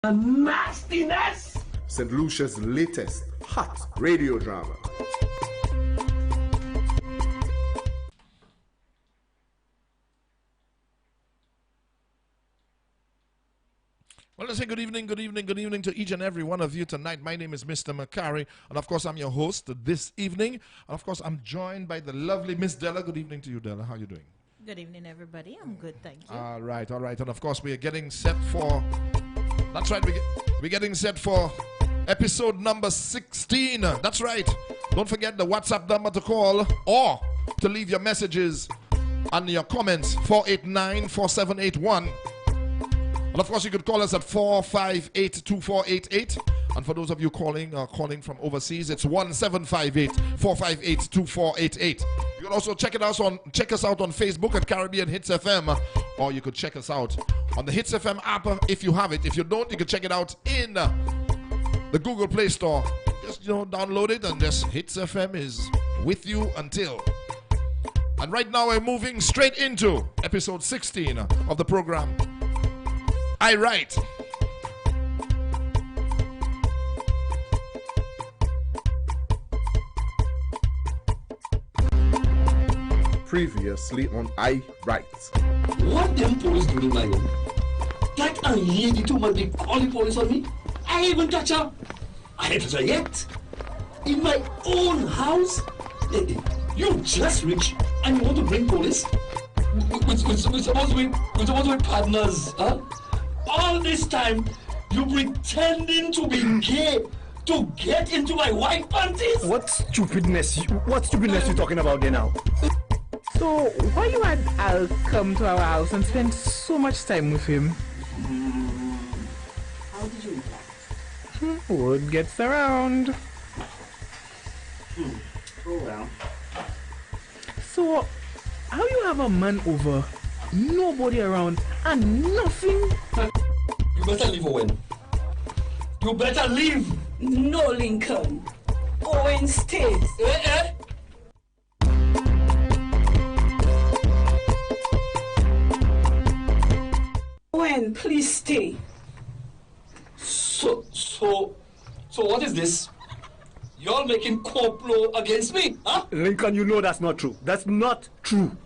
Nastiness! St. Lucia's latest hot radio drama. Well, let's say good evening to each and every one of you tonight. My name is Mr. Macari, and of course, I'm your host this evening. And of course, I'm joined by the lovely Miss Della. Good evening to you, Della. How are you doing? Good evening, everybody. I'm good, thank you. All right. And of course, we are getting set for... That's right, we're getting set for episode number 16. That's right. Don't forget the WhatsApp number to call or to leave your messages and your comments, 489-4781. And of course, you could call us at 458-2488. And for those of you calling from overseas, it's 1758-458-2488. You can also check us out on Facebook at Caribbean Hits FM, or you could check us out on the Hits FM app if you have it. If you don't, you can check it out in the Google Play Store. Just download it, and just Hits FM is with you until. And right now, we're moving straight into episode 16 of the program. I write. Previously on I Write. What them police doing, man? That a lady too might be calling police on me. I ain't even touch her. I ain't touch her yet. In my own house? You just rich and you want to bring police? We're supposed to be partners, huh? All this time, you pretending to be gay to get into my wife panties? What stupidness you talking about there now? So, why you had Al come to our house and spend so much time with him? How did you react? Word gets around. Oh well. So, how you have a man over, nobody around, and nothing? You better leave, Owen. You better leave. No, Lincoln. Owen stays. Owen, please stay. So what is this? Y'all making complot against me, huh? Lincoln, you know that's not true. That's not true.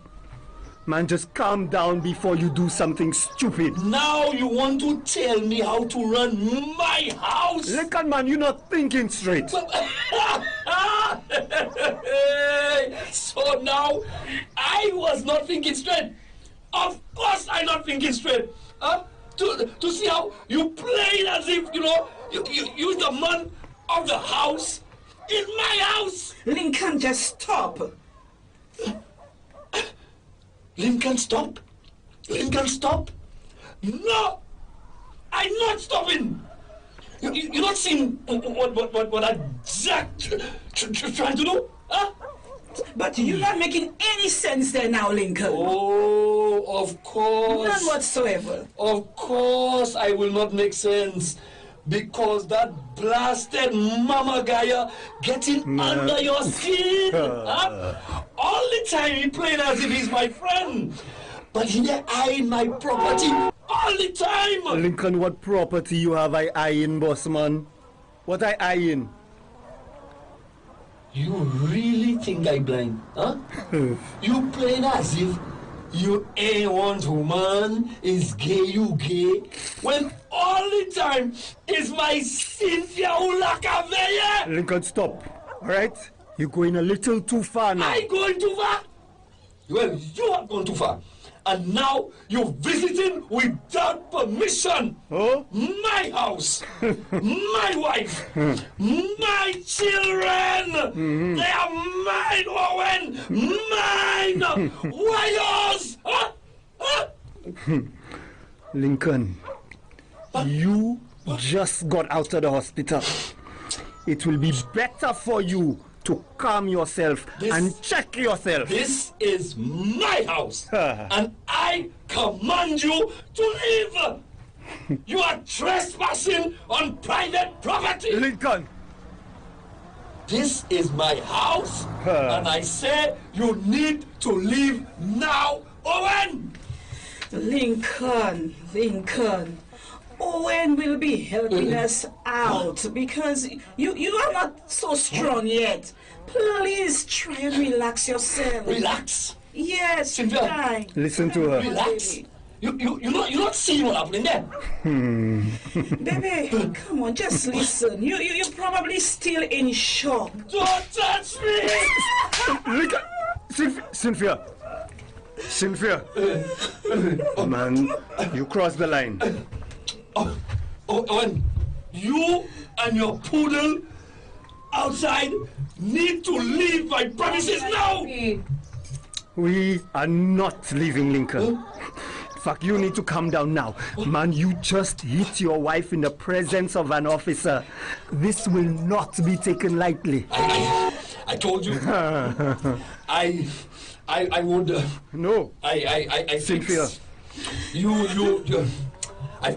Man, just calm down before you do something stupid. Now you want to tell me how to run my house? Lincoln, man, you're not thinking straight. So now I was not thinking straight. Of course I'm not thinking straight. Huh? To see how you played as if, you're the man of the house in my house. Lincoln, just stop. Lincoln, stop. Lincoln, stop. No, I'm not stopping. You not seen what I Jack trying to do? Huh? But you're not making any sense there now, Lincoln. Oh, of course. None whatsoever. Of course I will not make sense. Because that blasted mama guy getting under your skin. Huh? All the time he playing as if he's my friend. But he eyeing my property all the time. Lincoln, what property you have I eyeing, boss man? What I eyeing? You really think I blind, huh? You playing as if you ain't want woman, is gay, you gay, when all the time is my Cynthia Ulakaveye. Lincoln, stop. All right? You're going a little too far now. I going too far? Well, you have gone too far. And now you're visiting without permission. Oh? My house, my wife, my children. They are mine, Owen. Mine. Why yours? Huh? Huh? Lincoln, you just got out of the hospital. It will be better for you to calm yourself and check yourself. This is my house, and I command you to leave. You are trespassing on private property. Lincoln. This is my house, and I say you need to leave now, Owen. Lincoln. Owen will be helping us out because you are not so strong yet. Please try and relax yourself. Relax. Yes, Cynthia. try. Listen to her. Relax. You're not seeing what happening there. Baby, come on, just listen. You're probably still in shock. Don't touch me! Look at Cynthia. Cynthia. Man, you crossed the line. Owen, you and your poodle outside need to leave my premises now! We are not leaving Lincoln. In fact, you need to calm down now. Man, you just hit your wife in the presence of an officer. This will not be taken lightly. I told you. I would. No. I Cynthia. fix. I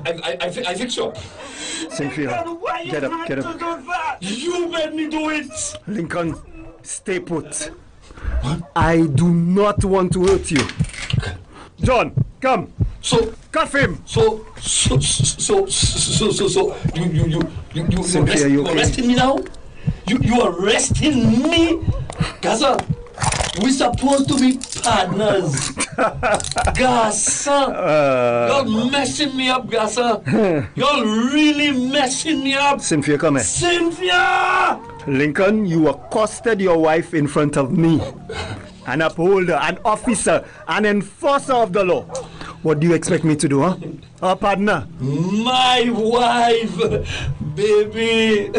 fix you up. Cynthia, get up, get up. You made me do it. Lincoln, stay put. I do not want to hurt you. John, come. So Cuff him. you Cynthia, you okay? arresting me now? You arresting me? Gaza, we supposed to be partners. Gaza, you're messing me up, Gaza. You're really messing me up. Cynthia, come here. Cynthia! Lincoln, you accosted your wife in front of me. An upholder, an officer, an enforcer of the law. What do you expect me to do, huh? Our partner. My wife, baby.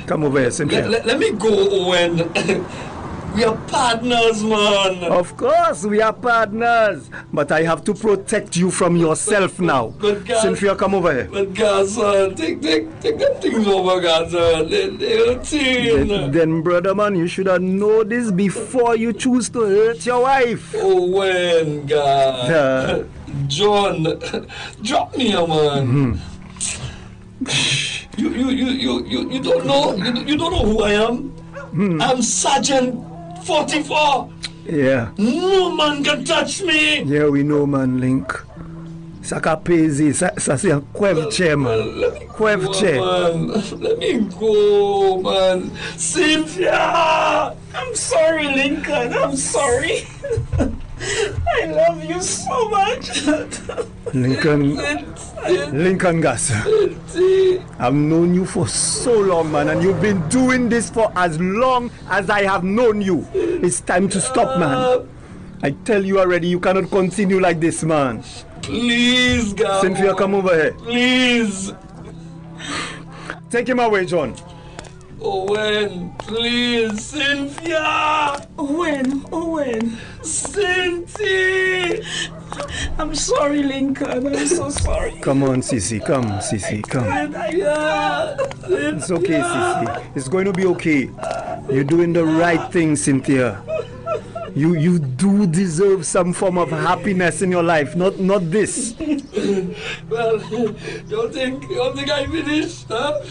Come over here, Cynthia. Let me go, Owen. We are partners, man. Of course, we are partners. But I have to protect you from yourself now. But God, Cynthia, come over here. But Gaza, take them things over, Gaza. They're teen. Then, brother man, you should have known this before you choose to hurt your wife. Owen, God. John, drop me, man. You don't know. You don't know who I am. I'm Sergeant 44. Yeah. No man can touch me. Yeah, we know, man, Link. Saka pezi, sa si an kwevche, man. Kwevche. Let me go, man. Cynthia! I'm sorry, Lincoln. I'm sorry. I love you so much. Lincoln Gas. I've known you for so long, man, and you've been doing this for as long as I have known you. It's time to stop, man. I tell you already, you cannot continue like this, man. Please, God. Cynthia, come over here. Please. Take him away, John. Owen, please. Cynthia. Owen. Cynthia. I'm sorry, Lincoln. I'm so sorry. Come on, Sissy. Come, Sissy. Come. It's okay, Sissy. It's going to be okay. You're doing the right thing, Cynthia. You do deserve some form of happiness in your life, not this. Well, don't think I finished, huh?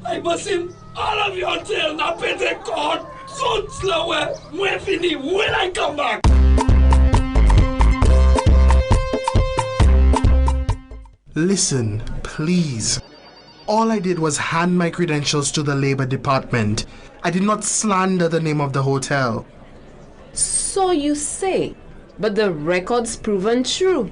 I must in all of your tale na pete God. So slow, when fini, when I come back. Listen, please. All I did was hand my credentials to the Labor Department. I did not slander the name of the hotel. So you say, but the record's proven true.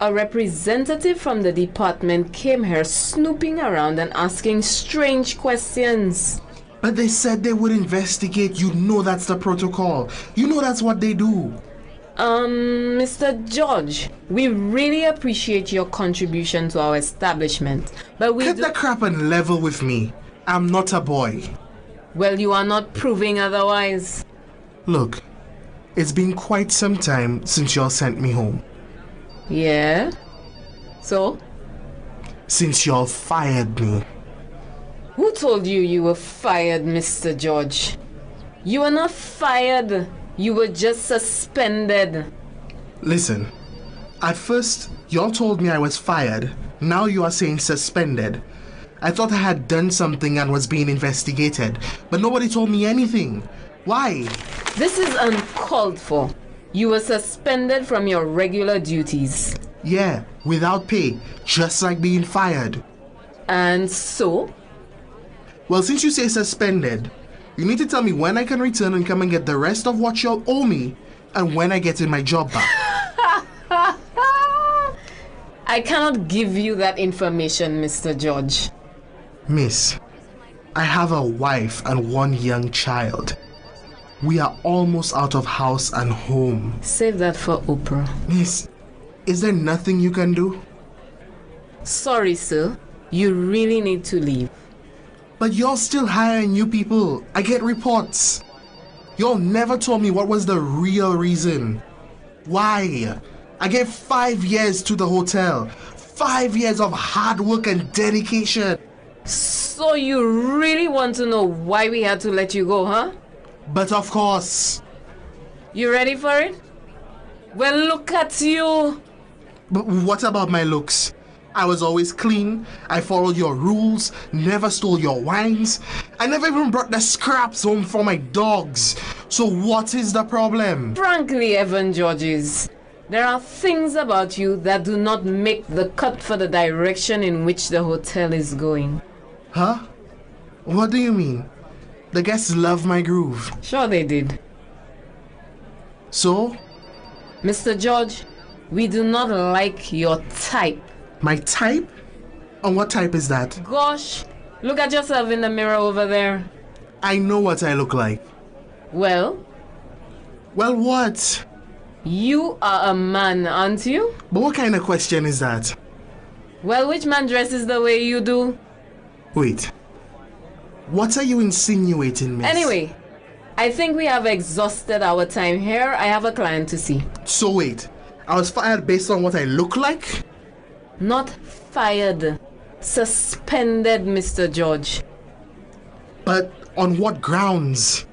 A representative from the department came here snooping around and asking strange questions. But they said they would investigate. You know that's the protocol. You know that's what they do. Mr. George, we really appreciate your contribution to our establishment, but we Cut the crap and level with me. I'm not a boy. Well, you are not proving otherwise. Look, it's been quite some time since y'all sent me home. Yeah? So? Since y'all fired me. Who told you you were fired, Mr. George? You were not fired. You were just suspended. Listen, at first, y'all told me I was fired. Now you are saying suspended. I thought I had done something and was being investigated, but nobody told me anything. Why? This is uncalled for. You were suspended from your regular duties. Yeah, without pay, just like being fired. And so? Well, since you say suspended, you need to tell me when I can return and come and get the rest of what you'll owe me and when I get in my job back. I cannot give you that information, Mr. George. Miss, I have a wife and one young child. We are almost out of house and home. Save that for Oprah. Miss, is there nothing you can do? Sorry, sir. You really need to leave. But you're still hiring new people. I get reports. Y'all never told me what was the real reason. Why? I gave 5 years to the hotel. 5 years of hard work and dedication. So you really want to know why we had to let you go, huh? But of course. You ready for it? Well, look at you. But what about my looks? I was always clean. I followed your rules. Never stole your wines. I never even brought the scraps home for my dogs. So what is the problem? Frankly, Evan Georges, there are things about you that do not make the cut for the direction in which the hotel is going. Huh? What do you mean? The guests love my groove. Sure they did. So? Mr. George, we do not like your type. My type? And what type is that? Gosh, look at yourself in the mirror over there. I know what I look like. Well? Well, what? You are a man, aren't you? But what kind of question is that? Well, which man dresses the way you do? Wait. What are you insinuating, miss? Anyway, I think we have exhausted our time here. I have a client to see. So wait, I was fired based on what I look like? Not fired. Suspended, Mr. George. But on what grounds?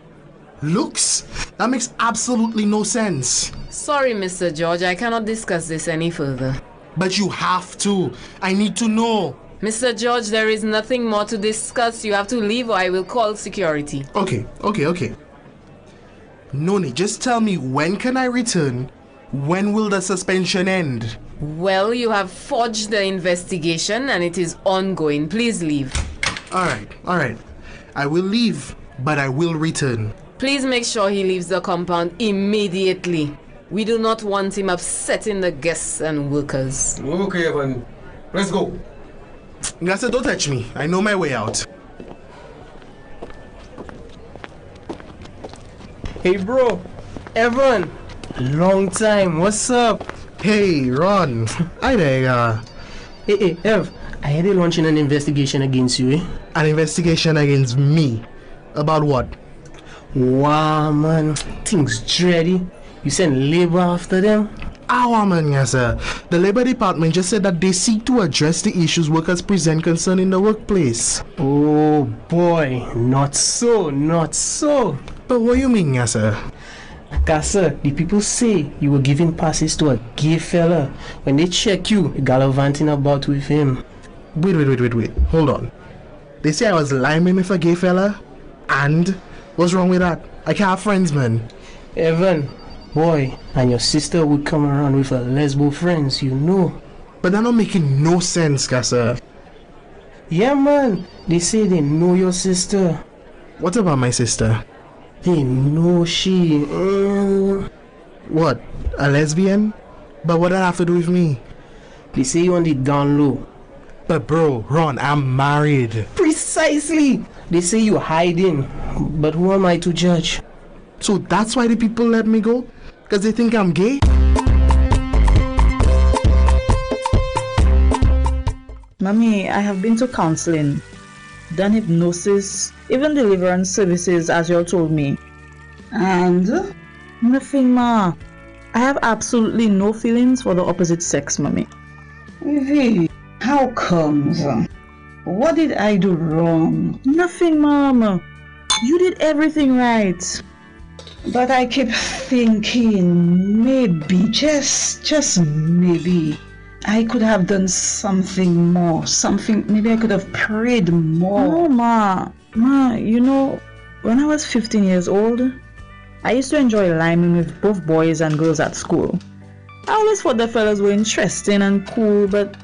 Looks? That makes absolutely no sense. Sorry, Mr. George, I cannot discuss this any further. But you have to. I need to know. Mr. George, there is nothing more to discuss. You have to leave or I will call security. Okay. Noni, just tell me, when can I return? When will the suspension end? Well, you have forged the investigation and it is ongoing. Please leave. Alright. I will leave, but I will return. Please make sure he leaves the compound immediately. We do not want him upsetting the guests and workers. Okay, Evan. Let's go. Gasa, don't touch me. I know my way out. Hey, bro. Evan. Long time. What's up? Hey, Ron. Hi there. Hey, Ev. I had a launching an investigation against you, eh? An investigation against me? About what? Wow, man. Things dready. You send labor after them? Our man, yes, sir. The Labor Department just said that they seek to address the issues workers present concerning the workplace. Oh, boy. Not so. But what you mean, yes, sir? Sir, the people say you were giving passes to a gay fella. When they check you gallivanting about with him. Wait. Hold on. They say I was liming with a gay fella? And? What's wrong with that? I can't have friends, man. Evan, boy, and your sister would come around with her lesbo friends, you know. But they're not making no sense, Gasa. Yeah, man. They say they know your sister. What about my sister? They know she... What? A lesbian? But what does that have to do with me? They say you on the down low. But bro, Ron, I'm married. Precisely! They say you're hiding. But who am I to judge? So that's why the people let me go? Because they think I'm gay? Mommy, I have been to counseling, done hypnosis, even deliverance services as you all told me. And? Nothing, Ma. I have absolutely no feelings for the opposite sex, Mommy. Vivi, how comes? What did I do wrong? Nothing, Mom. You did everything right. But I keep thinking maybe, just maybe, I could have done something more. Maybe I could have prayed more. No, Ma. Ma, you know, when I was 15 years old, I used to enjoy liming with both boys and girls at school. I always thought the fellas were interesting and cool, but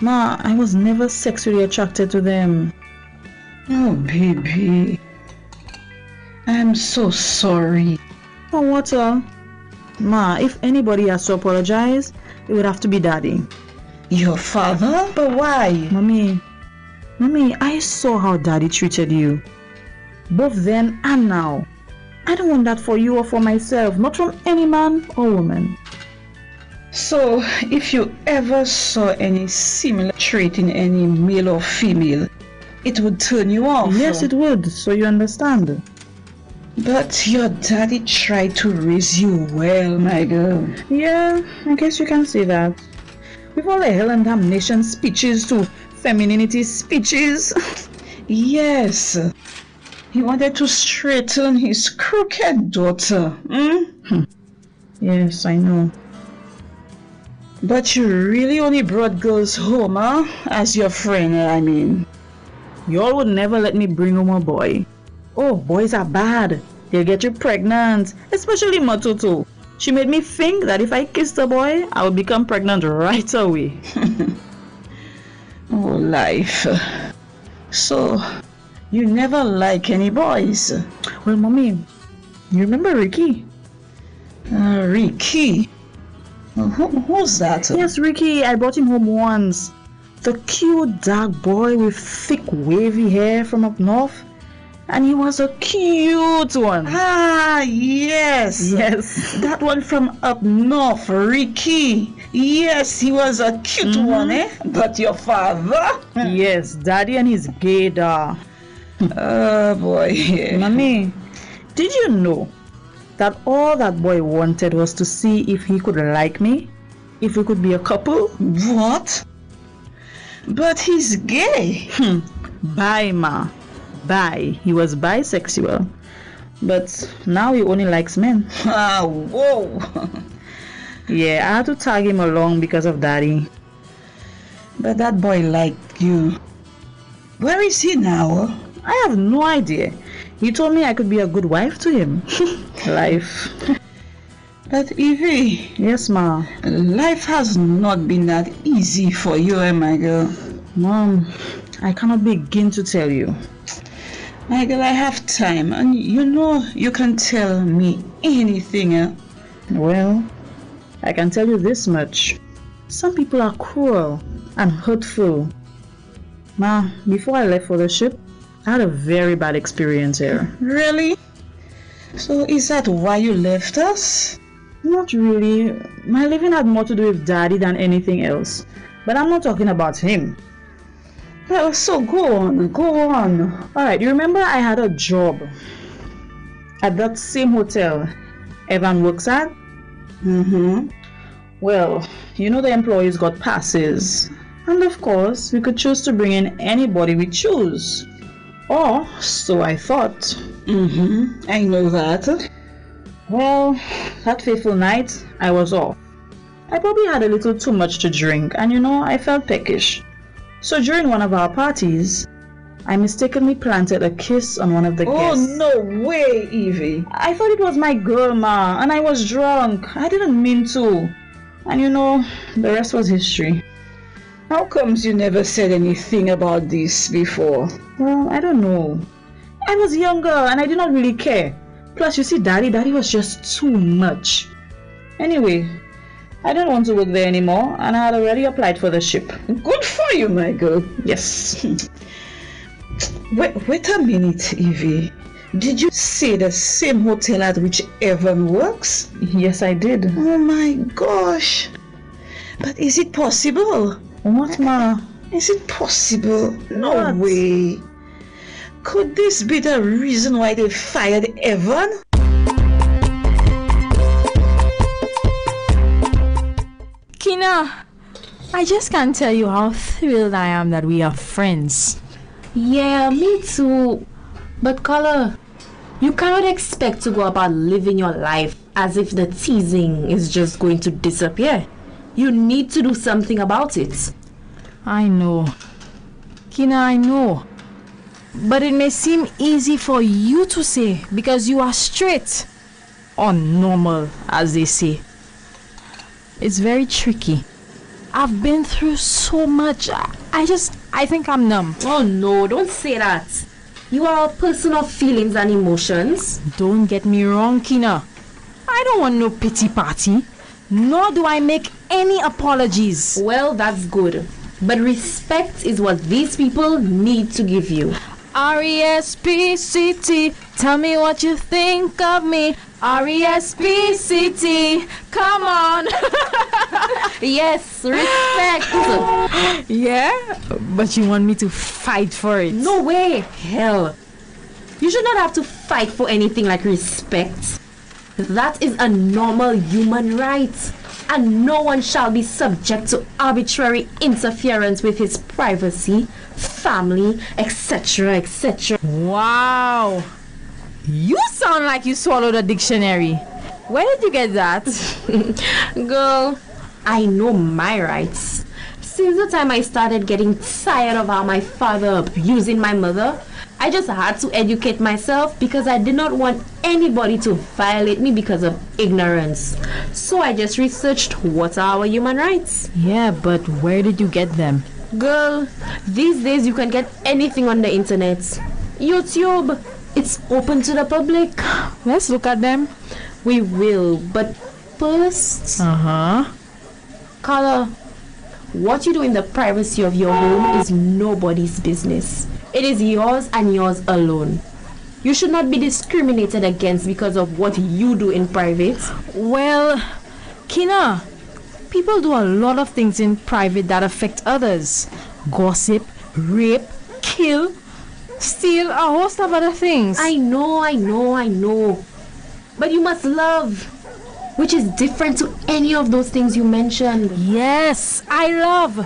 ma, I was never sexually attracted to them. Oh, baby. I'm so sorry. For what, Ma, if anybody has to apologize, it would have to be Daddy. Your father? But why? Mommy, I saw how Daddy treated you. Both then and now. I don't want that for you or for myself, not from any man or woman. So, if you ever saw any similar trait in any male or female, it would turn you off? Yes, it would, so you understand. But your daddy tried to raise you well, my girl. Yeah, I guess you can say that. With all the hell and damnation speeches to femininity speeches. Yes. He wanted to straighten his crooked daughter. Yes, I know. But you really only brought girls home, huh? As your friend, I mean. Y'all would never let me bring home a boy. Oh, boys are bad. They'll get you pregnant. Especially Matutu. She made me think that if I kissed a boy, I would become pregnant right away. Oh, life. So, you never like any boys? Well, Mommy, you remember Ricky? Ricky? Who's that? Yes, Ricky. I brought him home once. The cute dark boy with thick wavy hair from up north. And he was a cute one. Ah, yes. Yes. That one from up north, Ricky. Yes, he was a cute one, eh? But your father? Yes, Daddy and his gaydar. Oh, boy. Mommy, did you know that all that boy wanted was to see if he could like me? If we could be a couple? What? But he's gay. Bye, ma. Bye. He was bisexual. But now he only likes men. Ah, whoa. Yeah, I had to tag him along because of Daddy. But that boy liked you. Where is he now? I have no idea. He told me I could be a good wife to him. Life. But Evie. Yes, ma. Life has not been that easy for you, my girl. Mom, I cannot begin to tell you. My girl, I have time, and you know you can tell me anything. Well, I can tell you this much. Some people are cruel and hurtful. Ma, before I left for the ship, I had a very bad experience here. Really? So is that why you left us? Not really. My leaving had more to do with Daddy than anything else. But I'm not talking about him. Well, so go on. Alright, you remember I had a job at that same hotel Evan works at? Well, you know the employees got passes. And of course, we could choose to bring in anybody we choose. Or, so I thought. I know that. Well, that fateful night, I was off. I probably had a little too much to drink, and I felt peckish. So during one of our parties, I mistakenly planted a kiss on one of the guests. Oh, no way, Evie. I thought it was my girl, ma, and I was drunk. I didn't mean to. And the rest was history. How comes you never said anything about this before? Well, I don't know. I was younger and I did not really care. Plus, you see, Daddy was just too much. Anyway, I didn't want to work there anymore and I had already applied for the ship. Good for you, my girl. Yes. Wait a minute, Evie. Did you say the same hotel at which Evan works? Yes, I did. Oh my gosh. But is it possible? What, ma? Is it possible? No What? way. Could this be the reason why they fired Evan? Kina, I just can't tell you how thrilled I am that we are friends. Yeah, me too. But Color, you cannot expect to go about living your life as if the teasing is just going to disappear. You need to do something about it. I know. Kina, I know. But it may seem easy for you to say because you are straight. or normal, as they say. It's very tricky. I've been through so much. I think I'm numb. Oh no, don't say that. You are a person of feelings and emotions. Don't get me wrong, Kina. I don't want no pity party. Nor do I make any apologies. Well, that's good. But respect is what these people need to give you. R-E-S-P-C-T, tell me what you think of me. R-E-S-P-C-T, come on. Yes, respect. Yeah? But you want me to fight for it? No way. Hell. You should not have to fight for anything like respect. That is a normal human right. And no one shall be subject to arbitrary interference with his privacy, family, etc., etc. Wow! You sound like you swallowed a dictionary. Where did you get that? Girl, I know my rights. Since the time I started getting tired of how my father abusing my mother, I just had to educate myself because I did not want anybody to violate me because of ignorance. So I just researched what are our human rights. Yeah, but where did you get them? Girl, these days you can get anything on the internet. YouTube, it's open to the public. Let's look at them. We will, but first... Carla, what you do in the privacy of your home is nobody's business. It is yours and yours alone. You should not be discriminated against because of what you do in private. Well, Kina, people do a lot of things in private that affect others. Gossip, rape, kill, steal, a host of other things. I know. But you must love, which is different to any of those things you mentioned. Yes, I love.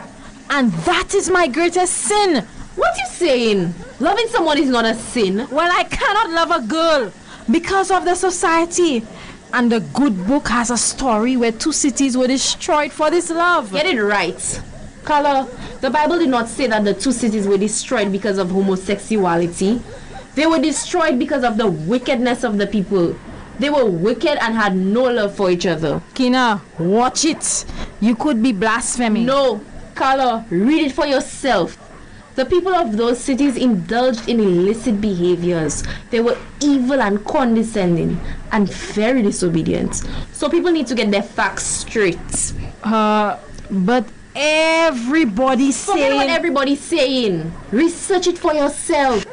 And that is my greatest sin. What you saying? Loving someone is not a sin. Well, I cannot love a girl because of the society. And the good book has a story where 2 cities were destroyed for this love. Get it right. Carla, the Bible did not say that the 2 cities were destroyed because of homosexuality. They were destroyed because of the wickedness of the people. They were wicked and had no love for each other. Kina, watch it. You could be blaspheming. No, Carla, read it for yourself. The people of those cities indulged in illicit behaviors. They were evil and condescending and very disobedient. So people need to get their facts straight. But everybody's saying... Forget what everybody's saying. Research it for yourself.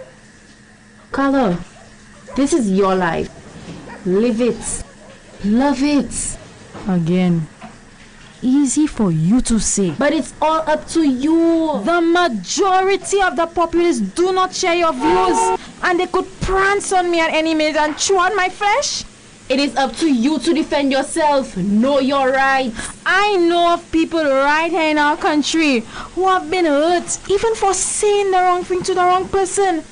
Carla, this is your life. Live it. Love it. Again. Easy for you to say. But it's all up to you. The majority of the populace do not share your views. And they could prance on me at any minute and chew on my flesh. It is up to you to defend yourself. Know your rights. I know of people right here in our country who have been hurt even for saying the wrong thing to the wrong person.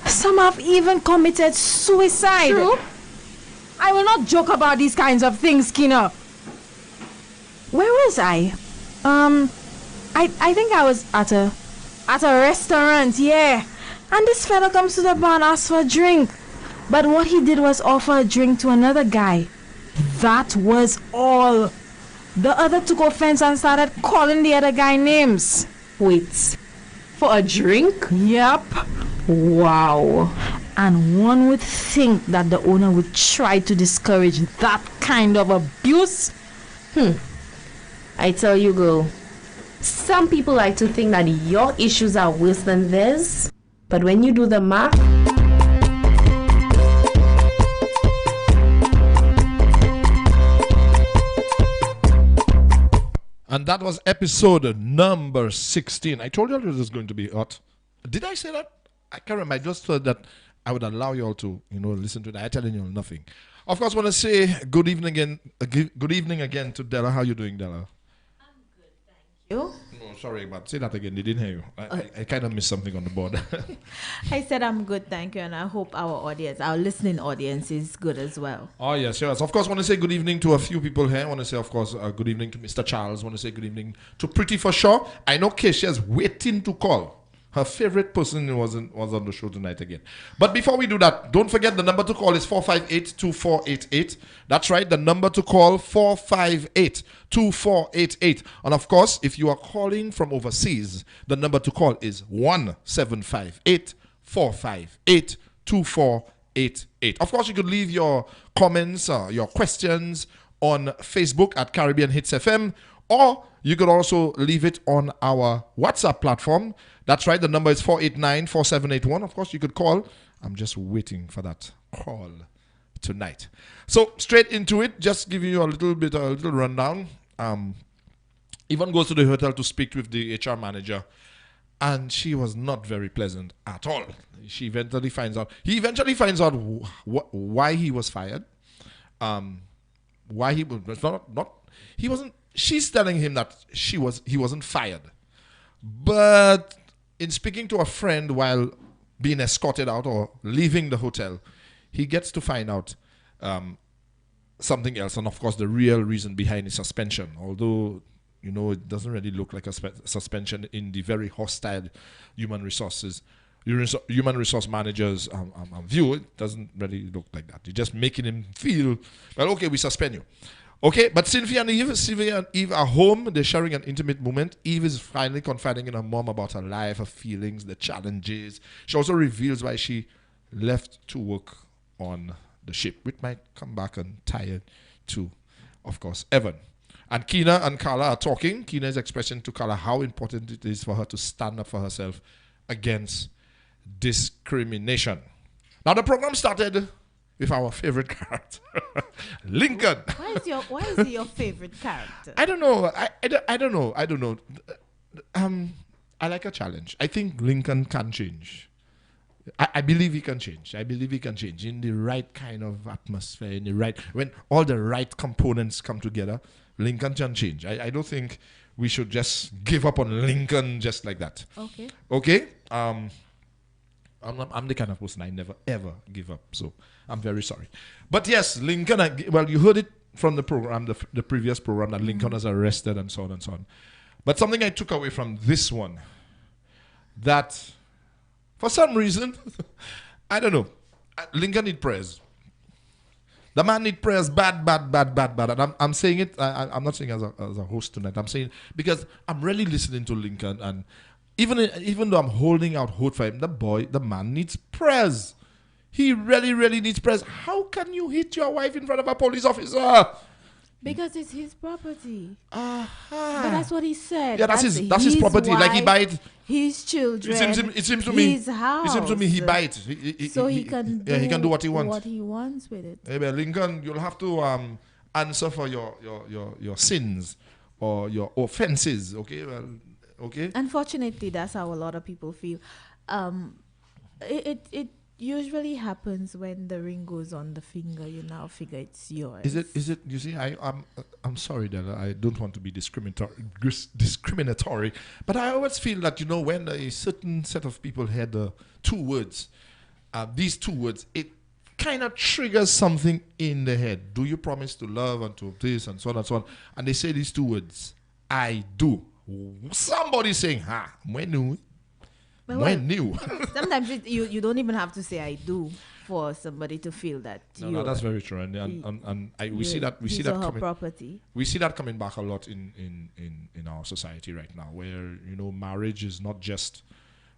Some have even committed suicide. True. I will not joke about these kinds of things, Kina. Where was I? I think I was at a restaurant, yeah. And this fella comes to the bar and asks for a drink. But what he did was offer a drink to another guy. That was all. The other took offense and started calling the other guy names. Wait, for a drink? Yep. Wow. And one would think that the owner would try to discourage that kind of abuse. I tell you, girl, some people like to think that your issues are worse than theirs. But when you do the math... And that was episode number 16. I told you it was going to be hot. Did I say that? I can't remember. I just thought that I would allow you all to, listen to that. I'm telling you nothing. Of course, I want to say good evening again to Della. How you doing, Della? I'm good, thank you. No, sorry, but say that again. They didn't hear you. I kind of missed something on the board. I said I'm good, thank you, and I hope our listening audience is good as well. Oh, yes. Of course, I want to say good evening to a few people here. I want to say, of course, good evening to Mr. Charles. I want to say good evening to Pretty for sure. I know Keisha is waiting to call. Her favorite person was on the show tonight again. But before we do that, don't forget the number to call is 458-2488. That's right, the number to call 458-2488. And of course, if you are calling from overseas, the number to call is 1758-458-2488. Of course, you could leave your comments, your questions on Facebook at Caribbean Hits FM, or you could also leave it on our WhatsApp platform. That's right, the number is 489-4781. Of course, you could call. I'm just waiting for that call tonight. So, straight into it, just giving you a little rundown. Yvonne goes to the hotel to speak with the HR manager, and she was not very pleasant at all. He eventually finds out why he was fired. Why he was he wasn't. She's telling him that he wasn't fired, but in speaking to a friend while being escorted out or leaving the hotel, he gets to find out something else, and of course the real reason behind his suspension. Although it doesn't really look like a suspension in the very hostile human resource managers view. It doesn't really look like that. You're just making him feel, well, okay, we suspend you. Okay, but Sylvia and Eve are home. They're sharing an intimate moment. Eve is finally confiding in her mom about her life, her feelings, the challenges. She also reveals why she left to work on the ship, which might come back and tired to, of course, Evan. And Kina and Carla are talking. Kina is expressing to Carla how important it is for her to stand up for herself against discrimination. Now, the program started with our favorite character, Lincoln. Why is he your favorite character? I don't know. I don't know. I like a challenge. I think Lincoln can change. I believe he can change. I believe he can change in the right kind of atmosphere, when all the right components come together. Lincoln can change. I don't think we should just give up on Lincoln just like that. Okay. I'm the kind of person I never ever give up. So I'm very sorry. But yes, Lincoln. You heard it from the program, the previous program, that Lincoln was arrested and so on and so on. But something I took away from this one, that for some reason, I don't know, Lincoln need prayers. The man need prayers bad. And I'm saying it, I'm not saying as a host tonight. I'm saying because I'm really listening to Lincoln, and even though I'm holding out hope for him, the man needs prayers. He really, really needs prayers. How can you hit your wife in front of a police officer? Because it's his property. But that's what he said. Yeah, that's his property. Wife, like he buys his children. It seems to me. His house. It seems to me he buys. He can do what he wants. What he wants with it. Hey, but Lincoln, you'll have to answer for your sins or your offenses. Okay, well, okay. Unfortunately, that's how a lot of people feel. It usually happens when the ring goes on the finger. You now figure it's yours. Is it? You see, I'm sorry that I don't want to be discriminatory, but I always feel that when a certain set of people hear the two words, these two words, it kind of triggers something in the head. Do you promise to love and to this and so on and so on? And they say these two words, I do. Somebody saying, when new. Sometimes you don't even have to say I do for somebody to feel that. No, that's very true, and we see that coming. Property. We see that coming back a lot in our society right now, where marriage is not just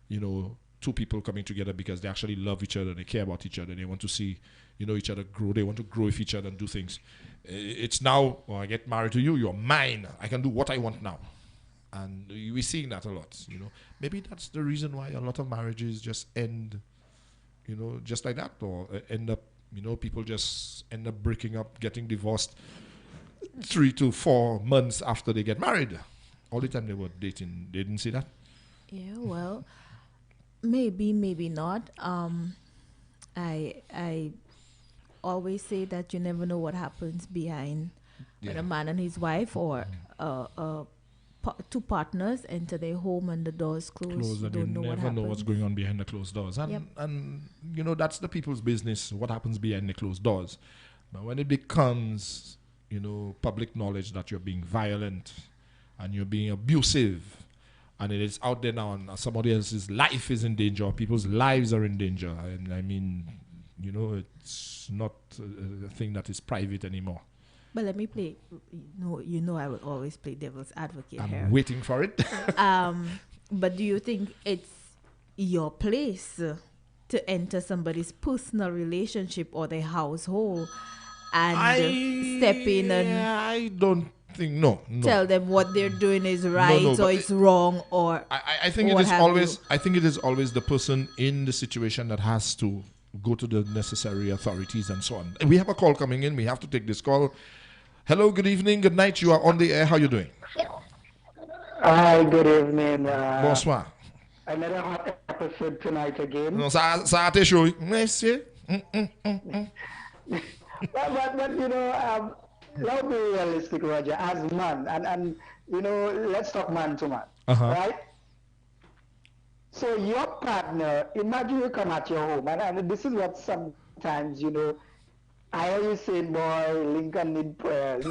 two people coming together because they actually love each other, they care about each other, they want to see each other grow, they want to grow with each other and do things. It's now, I get married to you, you're mine, I can do what I want now. And we're seeing that a lot, Maybe that's the reason why a lot of marriages just end, just like that, or end up, people just end up breaking up, getting divorced 3 to 4 months after they get married. All the time they were dating, they didn't see that. Yeah, well, maybe not. I always say that you never know what happens behind when a man and his wife or two partners enter their home and the doors close. And you never know what's going on behind the closed doors. And that's the people's business, what happens behind the closed doors. But when it becomes, public knowledge that you're being violent and you're being abusive and it is out there now, and somebody else's life is in danger, people's lives are in danger. And I mean, you know, it's not a thing that is private anymore. But let me play. You know, I will always play devil's advocate here. I'm waiting for it. But do you think it's your place to enter somebody's personal relationship or their household and step in and I don't think no. tell them what they're doing is right or it's wrong, or I think it is always I think it is always the person in the situation that has to go to the necessary authorities and so on. We have a call coming in. We have to take this call. Hello, good evening, good night. You are on the air. How are you doing? Hi, good evening. Bonsoir. Another hot episode tonight again. No, ça a été chaud. Merci. But you know, let's be realistic, Roger. As man, and you know, let's talk man to man, right? So your partner, imagine you come at your home, and this is what sometimes, you know, I always say, boy, Lincoln need prayers.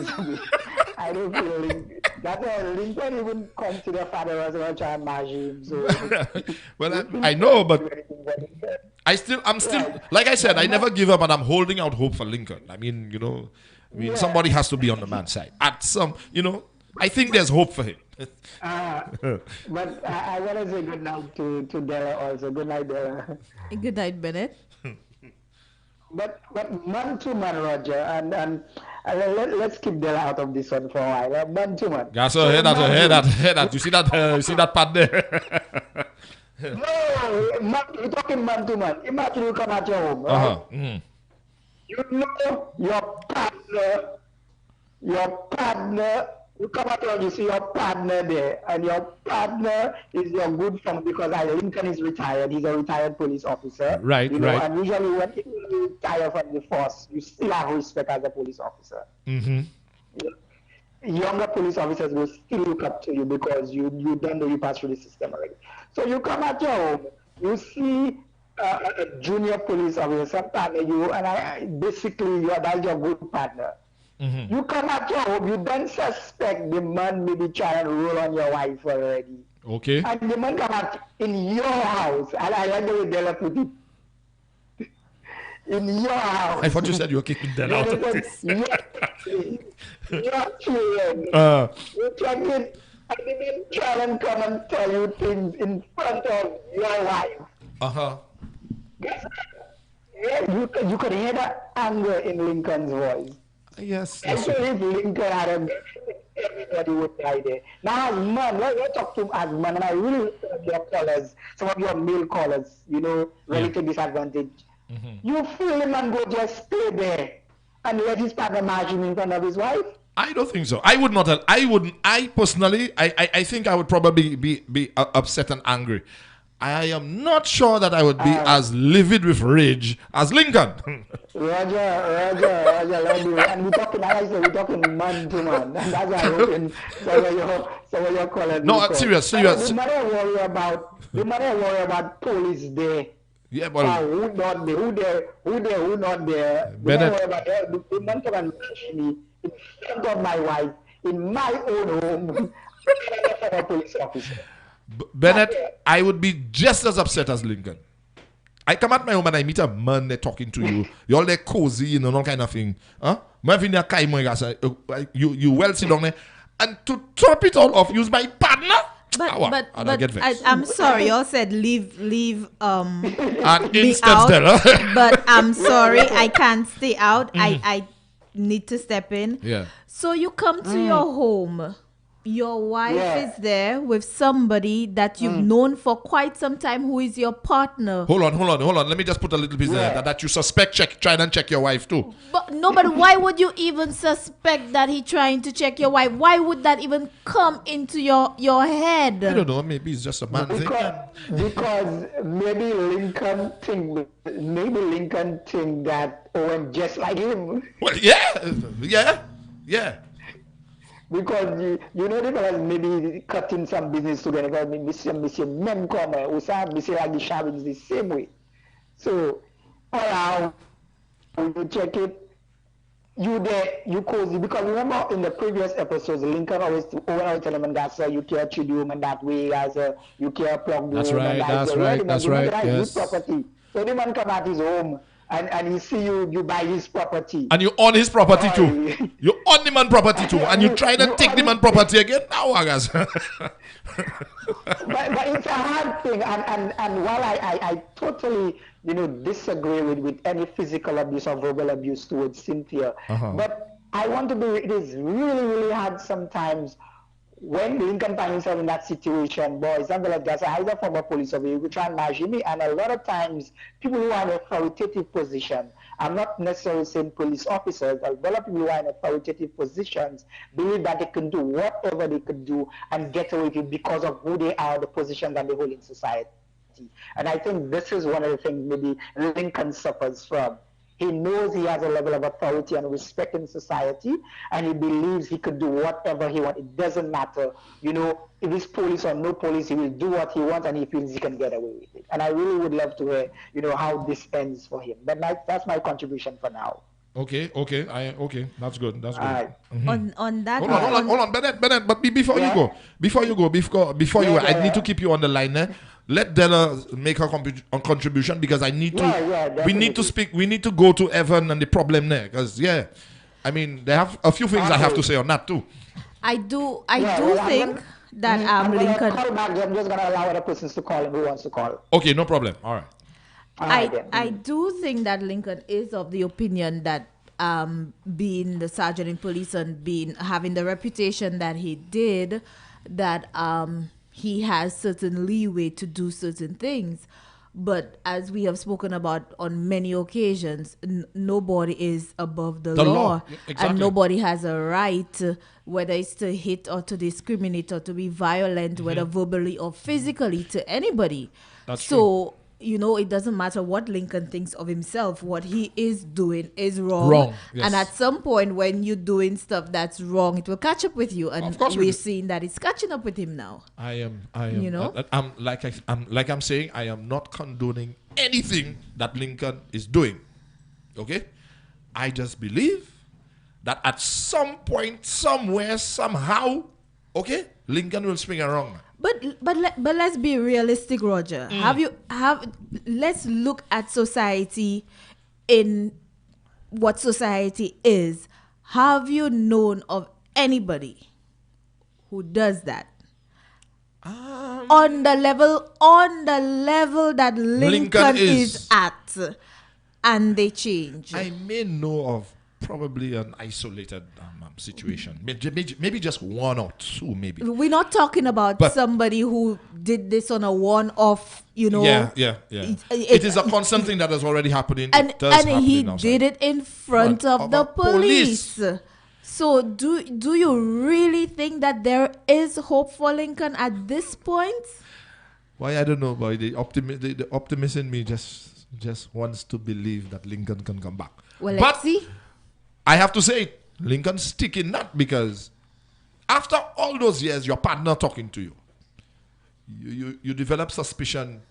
I don't feel Lincoln even consider father as well try and marry him. So well, I know, but I'm still, like I said, I never give up, and I'm holding out hope for Lincoln. I mean, you know, somebody has to be on the man's side. At some, you know, I think there's hope for him. But I want to say good night to Della also. Good night, Della. Good night, Bennett. But man to man, Roger, and let's keep Della out of this one for a while. Man to man. Yeah, so hear that. You see that part there? No, we're talking man to man. Imagine you come at your home, right? You know your partner, you come at home, you see your partner there, and your partner is your good friend because Lincoln is retired. He's a retired police officer. Right, you know, right. And usually when you retire from the force, you still have respect as a police officer. Mm-hmm. Younger police officers will still look up to you because you don't know you pass through the system already. So you come at your home, you see a junior police officer, some partner you, and basically that's your good partner. Mm-hmm. You come at your home, you then suspect the man may be trying to roll on your wife already. Okay. And the man come out in your house, and I like the way Della put it. In your house. I thought you said you were kicking Della out of this. Your children. You check it, and the man try and come and tell you things in front of your wife. Yeah, you could hear the anger in Lincoln's voice. Yes. If Lincoln had a everybody would die there. Now, as man, let's talk to him as man, and I really look at your callers, some of your male callers, you know, relative disadvantage. Mm-hmm. You feel him and go just stay there and let his partner marry him in front of his wife? I don't think so. I would not. I personally, I think I would probably be upset and angry. I am not sure that I would be as livid with rage as Lincoln. Roger, and we're talking man to man. And that's why I'm hoping some of your callers. No, serious. The matter worry about police there. Yeah, but who not there, who not there. Bennett. The man come and touch me in front of my wife in my own home. A police officer. Bennett, I would be just as upset as Lincoln. I come at my home and I meet a man there talking to you. You're all there cozy, you know, all kind of thing. You well sit down there. And to top it all off, use my partner. But I'm sorry, y'all said leave an me out. But I'm sorry, I can't stay out. Mm-hmm. I need to step in. Yeah. So you come to your home. Your wife is there with somebody that you've known for quite some time who is your partner. Hold on. Let me just put a little piece there that you suspect try and check your wife too. But why would you even suspect that he trying to check your wife? Why would that even come into your head? I don't know. Maybe it's just a man thing. Because maybe Lincoln think that Owen just like him. Well, yeah. Because you know the fellas maybe cutting some business together because Monsieur même comme Osa Monsieur like the Shavins the same way. So around you check it, you there, you cozy. Because remember in the previous episodes, Lincoln always tell him, and that's you can't treat the woman that way, as you can't plug the That's woman. right, that's right, that's right, yes. Property. So the man come at his home and he see you buy his property. And you own his property too. You own the man property too. And you try to take the man property again? Now, I guess. but it's a hard thing. And while I totally, disagree with any physical abuse or verbal abuse towards Cynthia, but I want to be, it is really, really hard sometimes when Lincoln finds himself in that situation. Boy, it's not like that. I was a former police officer, you could try and imagine me. And a lot of times, people who are in authoritative position, I'm not necessarily saying police officers, a lot of people who are in authoritative positions believe that they can do whatever they could do and get away with it because of who they are, the position that they hold in society. And I think this is one of the things maybe Lincoln suffers from. He knows he has a level of authority and respect in society, and he believes he could do whatever he wants. It doesn't matter, if it's police or no police, he will do what he wants, and he feels he can get away with it. And I really would love to hear, how this ends for him. But that's my contribution for now. Okay, that's good. That's good. Right. On that. Hold on, Bennett. But before you go, I need to keep you on the line there. Let Della make her contribution because I need to. We need to speak. We need to go to Evan and the problem there because I mean they have a few things I have to say on that too. I do think that Lincoln. Call back. I'm just gonna allow other persons to call him who wants to call. Okay, no problem. All right. I do think that Lincoln is of the opinion that being the sergeant in police and having the reputation that he did, that he has certain leeway to do certain things. But as we have spoken about on many occasions, nobody is above the law. Exactly. And nobody has a right, whether it's to hit or to discriminate or to be violent, whether verbally or physically, to anybody. That's true. It doesn't matter what Lincoln thinks of himself. What he is doing is wrong. Yes. And at some point when you're doing stuff that's wrong, it will catch up with you. And we're seeing that it's catching up with him now. I am. I'm saying, I am not condoning anything that Lincoln is doing. Okay? I just believe that at some point, somewhere, somehow, okay, Lincoln will swing around. But let's be realistic, Roger. Let's look at society in what society is. Have you known of anybody who does that? On the level that Lincoln is at, and they change. I may know of probably an isolated situation. Maybe just one or two, maybe. We're not talking about somebody who did this on a one-off, Yeah. It is a constant thing that is already happening. And he did it in front of the police. So do you really think that there is hope for Lincoln at this point? Why, I don't know, boy. The optimist in me just wants to believe that Lincoln can come back. Well, let's see. I have to say, Lincoln's sticking that because after all those years, your partner talking to you, you develop a suspicion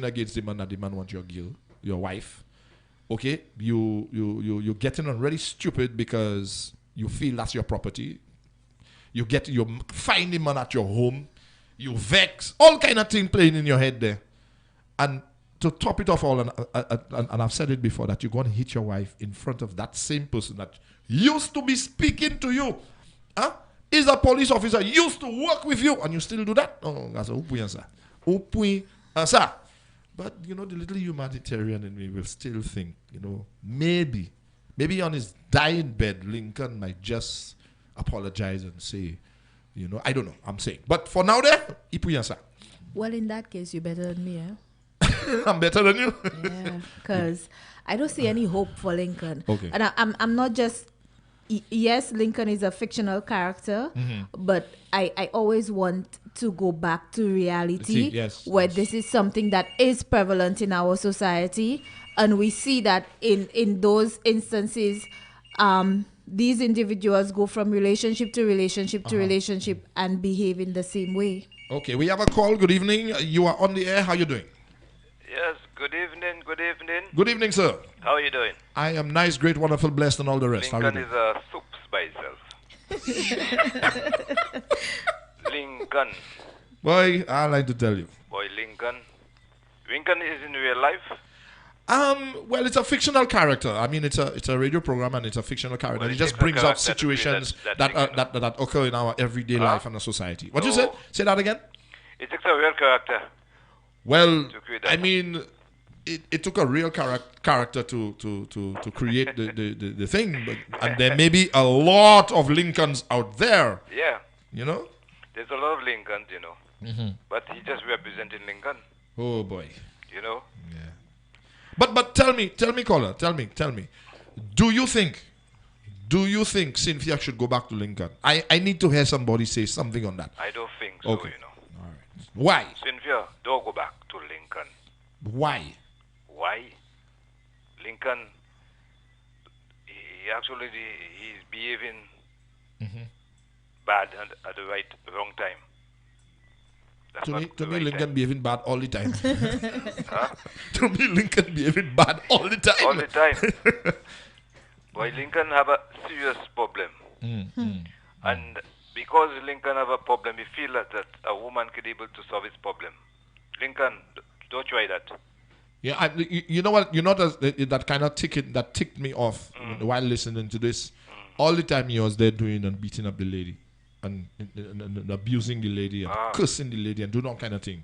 against the man that the man wants your girl, your wife. Okay, you're getting already stupid because you feel that's your property. You find the man at your home, you vex, all kind of thing playing in your head there, and to top it off all, and I've said it before, that you're going to hit your wife in front of that same person that used to be speaking to you. Is a police officer, used to work with you, and you still do that? Oh, that's a upui answer. But, the little humanitarian in me will still think, maybe on his dying bed, Lincoln might just apologize and say, I don't know, I'm saying. But for now there, upui answer. Well, in that case, you're better than me, eh? I'm better than you? Yeah, because I don't see any hope for Lincoln. Okay. And I'm not just... Yes, Lincoln is a fictional character, but I always want to go back to reality, where this is something that is prevalent in our society. And we see that in those instances, these individuals go from relationship to relationship to relationship and behave in the same way. Okay, we have a call. Good evening. You are on the air. How are you doing? Yes, Good evening, good evening. Good evening, sir. How are you doing? I am nice, great, wonderful, blessed, and all the rest. Lincoln is a soups by itself. Lincoln. Boy, I like to tell you. Boy, Lincoln. Lincoln is in real life? Well, it's a fictional character. I mean, it's a radio program and it's a fictional character. Well, it just brings up situations that occur in our everyday life and our society. What you said? Say that again. It takes a real character. Well, I mean, it took a real character to create the thing, and there may be a lot of Lincolns out there. Yeah. You know? There's a lot of Lincolns, you know. Mm-hmm. But he just represented Lincoln. Oh boy. You know? Yeah. But tell me, caller, tell me. Do you think Cynthia should go back to Lincoln? I need to hear somebody say something on that. I don't think so, Okay. you know. All right. Why? Cynthia, don't go back to Lincoln. Why? Why? Lincoln, he's behaving bad at the wrong time. That's To not me, the right Lincoln time. behaving bad all the time. Huh? To me, Lincoln behaving bad all the time. All the time. Boy, Lincoln have a serious problem. And because Lincoln have a problem, he feel that a woman could able to solve his problem. Lincoln, don't try that. Yeah, you know what? You know that kind of ticked me off while listening to this. All the time he was there doing and beating up the lady, and abusing the lady, and cursing the lady, and doing all kind of thing.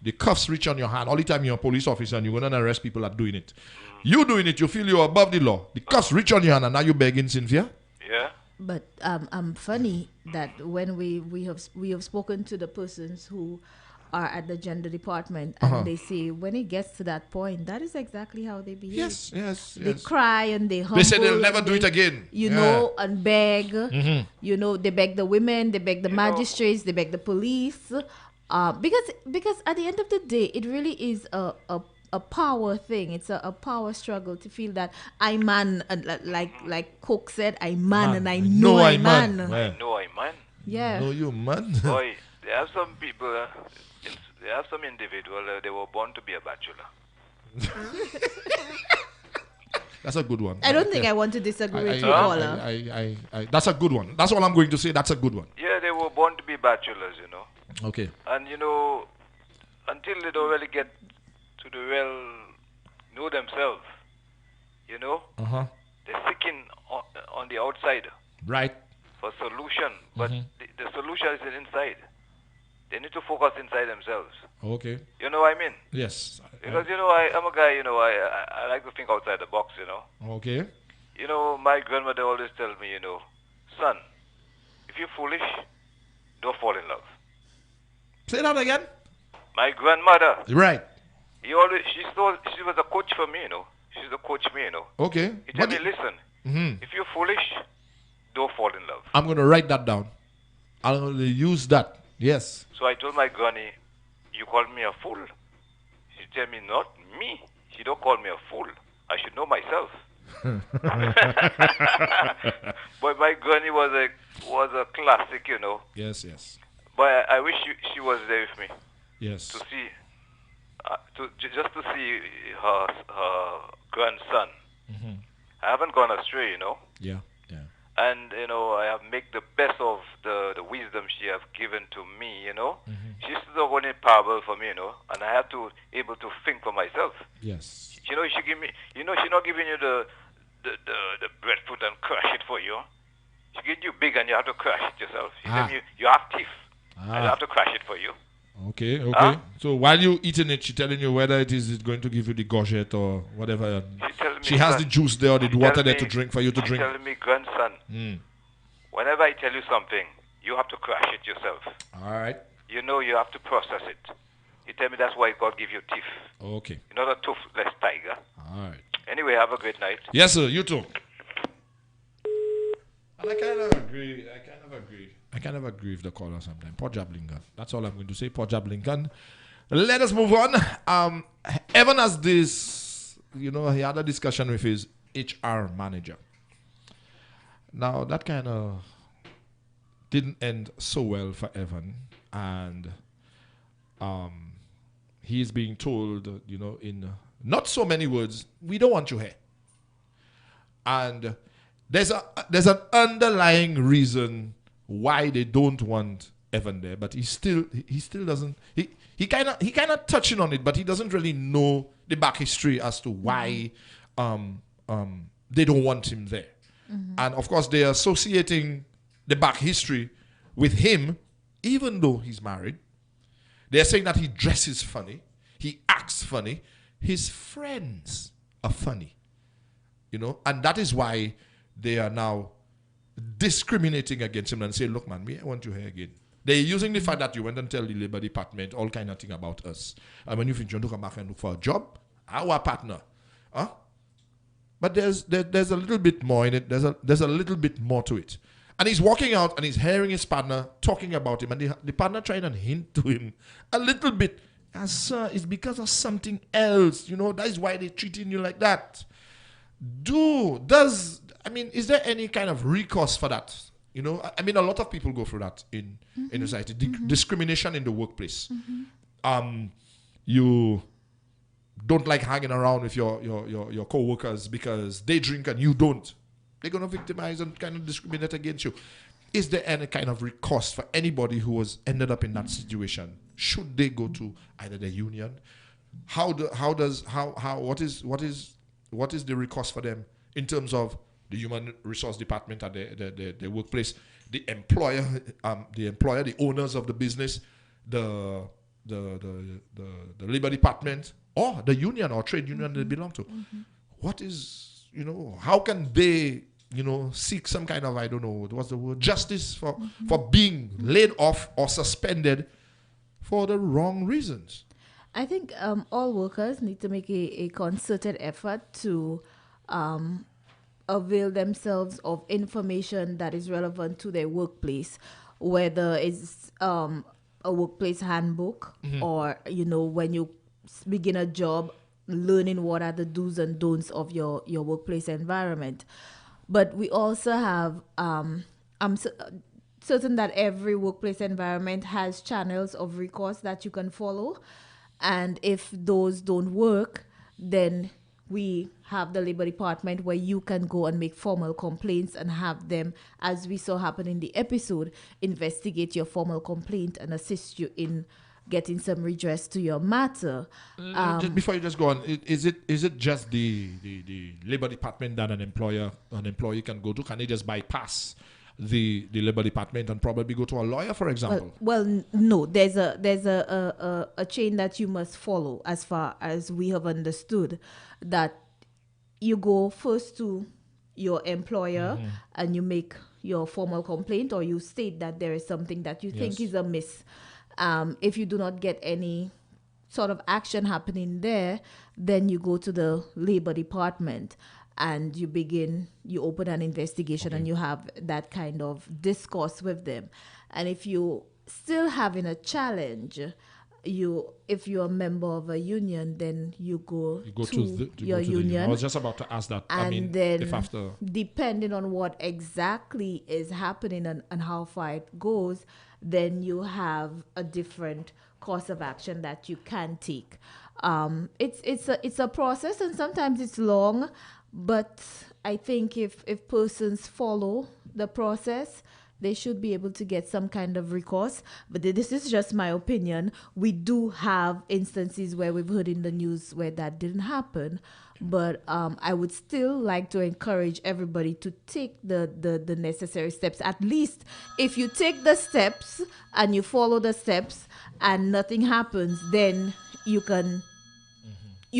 The cuffs reach on your hand all the time. You're a police officer and you're gonna arrest people that doing it. You doing it, you feel you're above the law. The cuffs reach on your hand, and now you begging Cynthia. Yeah. But funny that when we have spoken to the persons who are at the gender department, and they say when it gets to that point, that is exactly how they behave. Yes. They cry and they humble. They say they'll never do it again. You know, and beg. You know, they beg the women, they beg the magistrates, they beg the police. Because at the end of the day, it really is a power thing. It's a power struggle to feel that I man, like Coke said, I man, and I know I man. I know I man. Yeah. No, you man. Boy, there are some people, there are some individuals, they were born to be a bachelor. That's a good one. I don't think I want to disagree with you, caller. That's a good one. That's all I'm going to say. That's a good one. Yeah, they were born to be bachelors, you know. Okay. And, you know, until they don't really get to the know themselves, you know, they're seeking on the outside. Right. For solution. But the solution is inside. They need to focus inside themselves. Okay. You know what I mean? Yes. Because, you know, I'm a guy, you know, I like to think outside the box, you know. Okay. You know, my grandmother always tells me, you know, son, if you're foolish, don't fall in love. Say that again. My grandmother. Right. She was a coach for me, you know. She's a coach me, you know. Okay. He tell me, listen, if you're foolish, don't fall in love. I'm going to write that down. I'm going to use that. Yes. So I told my granny, you call me a fool? She tell me, not me. She don't call me a fool. I should know myself. But my granny was a classic, you know. Yes. But I wish she was there with me. Yes. To see, just to see her grandson. I haven't gone astray, you know. Yeah. And, you know, I have made the best of the wisdom she have given to me, you know. She's the only parable for me, you know. And I have to able to think for myself. Yes. You know, she give me, you know, she's not giving you the breadfruit and crush it for you. She gives you big and you have to crush it yourself. She tell me, you have teeth. And I have to crush it for you. Okay. So while you eating it, she telling you whether it is going to give you the gorget or whatever. She has the juice there or the water there to drink for you to drink. She telling me, grandson, whenever I tell you something, you have to crush it yourself. All right. You know, you have to process it. You tell me that's why God give you teeth. Okay. You're not a toothless tiger. All right. Anyway, have a great night. Yes, sir. You too. And I kind of agree. I kind of agree with the caller sometimes. Poor job, Lincoln. That's all I'm going to say. Poor job, Lincoln. Let us move on. Evan has this, you know, he had a discussion with his HR manager. Now, that kind of didn't end so well for Evan. And he's being told, you know, in not so many words, we don't want you here. And there's an underlying reason why they don't want Evan there, but he still doesn't. He kind of touching on it, but he doesn't really know the back history as to why they don't want him there. Mm-hmm. And of course, they're associating the back history with him, even though he's married. They're saying that he dresses funny, he acts funny, his friends are funny, and that is why they are now discriminating against him and say, look, man, I want you here again. They're using the fact that you went and tell the Labor Department all kind of thing about us. And when you think you want to come back and look for a job, our partner. Huh? But there's a little bit more in it. There's a little bit more to it. And he's walking out and he's hearing his partner talking about him. And the partner trying to hint to him a little bit. Sir, it's because of something else. That is why they're treating you like that. Is there any kind of recourse for that? A lot of people go through that in society. Discrimination in the workplace. Mm-hmm. You don't like hanging around with your co-workers because they drink and you don't. They're going to victimize and kind of discriminate against you. Is there any kind of recourse for anybody who has ended up in that situation? Should they go to either the union? What is the recourse for them in terms of the human resource department at the workplace, the employer, the owners of the business, the labor department, or the union or trade union they belong to? Mm-hmm. What is, how can they, seek some kind of, I don't know, what's the word, justice for being laid off or suspended for the wrong reasons? I think all workers need to make a concerted effort to avail themselves of information that is relevant to their workplace, whether it's a workplace handbook or, when you begin a job, learning what are the do's and don'ts of your workplace environment. But we also have, I'm certain that every workplace environment has channels of recourse that you can follow. And if those don't work, then we have the Labor Department where you can go and make formal complaints and have them, as we saw happen in the episode, investigate your formal complaint and assist you in getting some redress to your matter. Just before you just go on, is it just the Labor Department that an employee can go to? Can they just bypass the Labor Department and probably go to a lawyer, for example? Well, no. There's a chain that you must follow, as far as we have understood, that you go first to your employer and you make your formal complaint, or you state that there is something that you think is amiss. If you do not get any sort of action happening there, then you go to the Labor Department and you open an investigation and you have that kind of discourse with them. And if you still having a challenge, if you're a member of a union, then you go to your union. I was just about to ask that. And then, if after, depending on what exactly is happening and how far it goes, then you have a different course of action that you can take. It's a process, and sometimes it's long, but I think if persons follow the process, they should be able to get some kind of recourse. But this is just my opinion. We do have instances where we've heard in the news where that didn't happen. But I would still like to encourage everybody to take the necessary steps. At least if you take the steps and you follow the steps and nothing happens, then you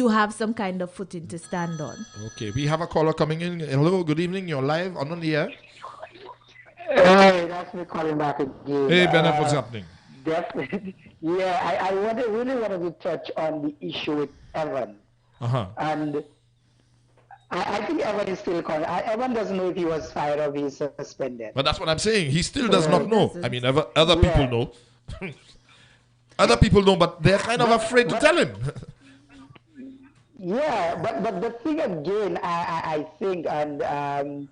have some kind of footing to stand on. Okay, we have a caller coming in. Hello, good evening. You're live on the air. Hey, that's me calling back again. Hey, Bennett, what's happening? Definitely. Yeah, I really wanted to touch on the issue with Evan. And I think Evan is still calling. Evan doesn't know if he was fired or he's suspended. But that's what I'm saying. He still does not know. I mean, other people know. Other people know, but they're kind of afraid to tell him. Yeah, but the thing again, I think, and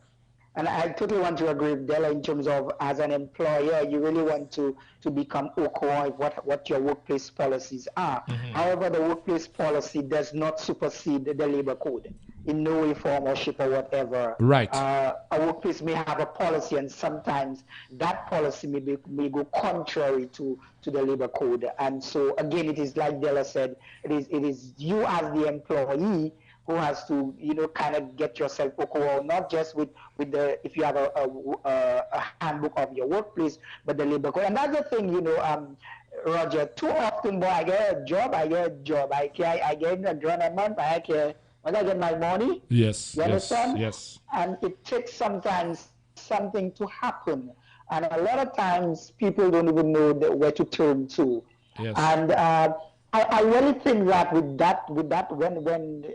And I totally want to agree with Della in terms of, as an employer, you really want to become OCO of what your workplace policies are. However, the workplace policy does not supersede the labor code in no way, form, or shape, or whatever. Right. A workplace may have a policy, and sometimes that policy may go contrary to the labor code. And so, again, it is like Della said, it is you as the employee who has to, kind of get yourself OCO, not just with the, if you have a handbook of your workplace, but the labor code. And that's the thing, Roger, too often, boy, I get a job. I get a job a month, when I get my money. Yes. You understand? Yes. And it takes sometimes something to happen. And a lot of times people don't even know where to turn to. Yes. And I really think that with that when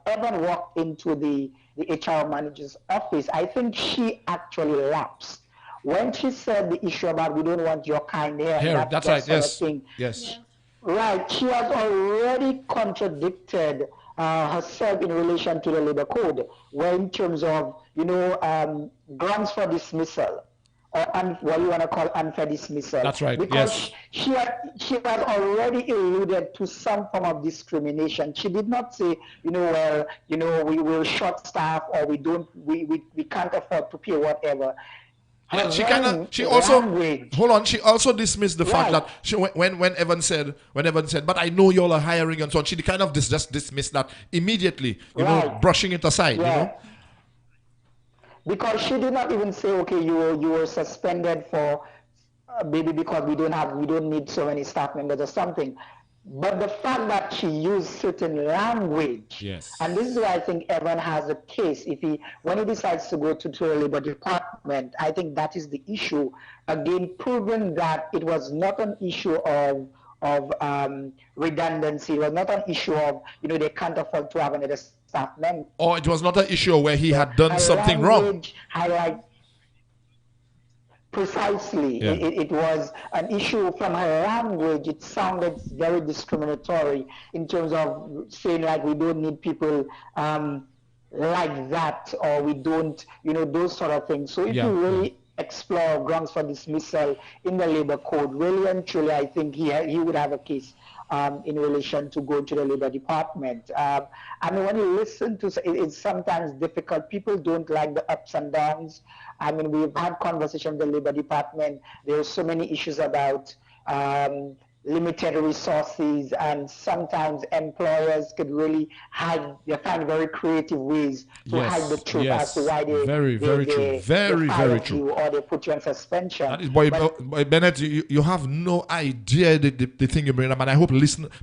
Evan walked into the HR manager's office, I think she actually lapsed when she said the issue about we don't want your kind hair. That's right. Yes. Yes. Right. She has already contradicted herself in relation to the labor code, where in terms of grounds for dismissal. Or what you want to call unfair dismissal. That's right. Because she has already alluded to some form of discrimination. She did not say, we will short staff, or we can't afford to pay whatever. Yeah, she also dismissed the fact that when Evan said, but I know y'all are hiring and so on, she kind of just dismissed that immediately, brushing it aside, Because she did not even say, okay, you were suspended for maybe because we don't need so many staff members or something. But the fact that she used certain language, and this is why I think Evan has a case. When he decides to go to the labor department, I think that is the issue. Again, proving that it was not an issue of redundancy. It was not an issue of they can't afford to have another staff member. Or it was not an issue where he had done something wrong. Precisely. Yeah. It was an issue from her language. It sounded very discriminatory in terms of saying like we don't need people like that, or we don't, those sort of things. So if you really explore grounds for dismissal in the labor code, really and truly, I think he would have a case in relation to go to the labor department. I mean, when you listen to it's sometimes difficult. People don't like the ups and downs. I mean, we've had conversations with the labor department. There are so many issues about limited resources, and sometimes employers could really they find very creative ways to hide the truth as to why they very true, or they put you on suspension. That is, boy, Bennett, you have no idea the thing you bring up, and I hope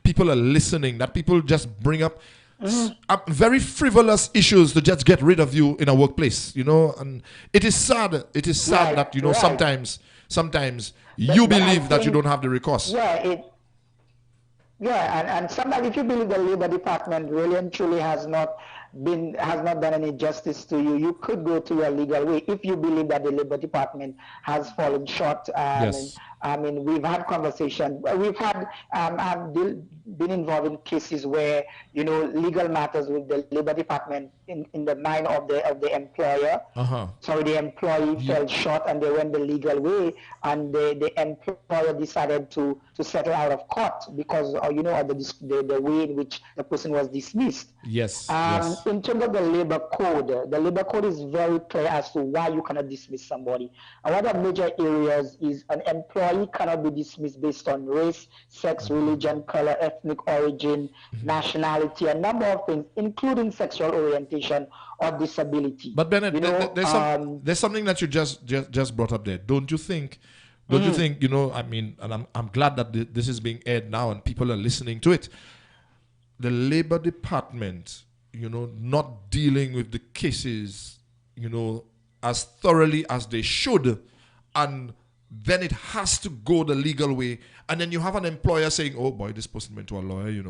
people are listening, that people just bring up very frivolous issues to just get rid of you in a workplace, and it is sad that sometimes you believe that you don't have the recourse. And sometimes if you believe the labor department really and truly has not done any justice to you, you could go to your legal way if you believe that the labor department has fallen short. I mean, we've had conversations. We've had I've been involved in cases where legal matters with the labor department in the mind of the employer. So the employee fell short, and they went the legal way, and the employer decided to settle out of court because of the way in which the person was dismissed. In terms of the labor code is very clear as to why you cannot dismiss somebody. And one of the major areas is an employee cannot be dismissed based on race, sex, religion, color, ethnic origin, nationality, a number of things, including sexual orientation or disability. But Bennett, there's something that you just brought up there. Don't you think? You think, I mean, and I'm glad that this is being aired now and people are listening to it. The Labor Department, not dealing with the cases, as thoroughly as they should, and then it has to go the legal way. And then you have an employer saying, oh boy, this person went to a lawyer,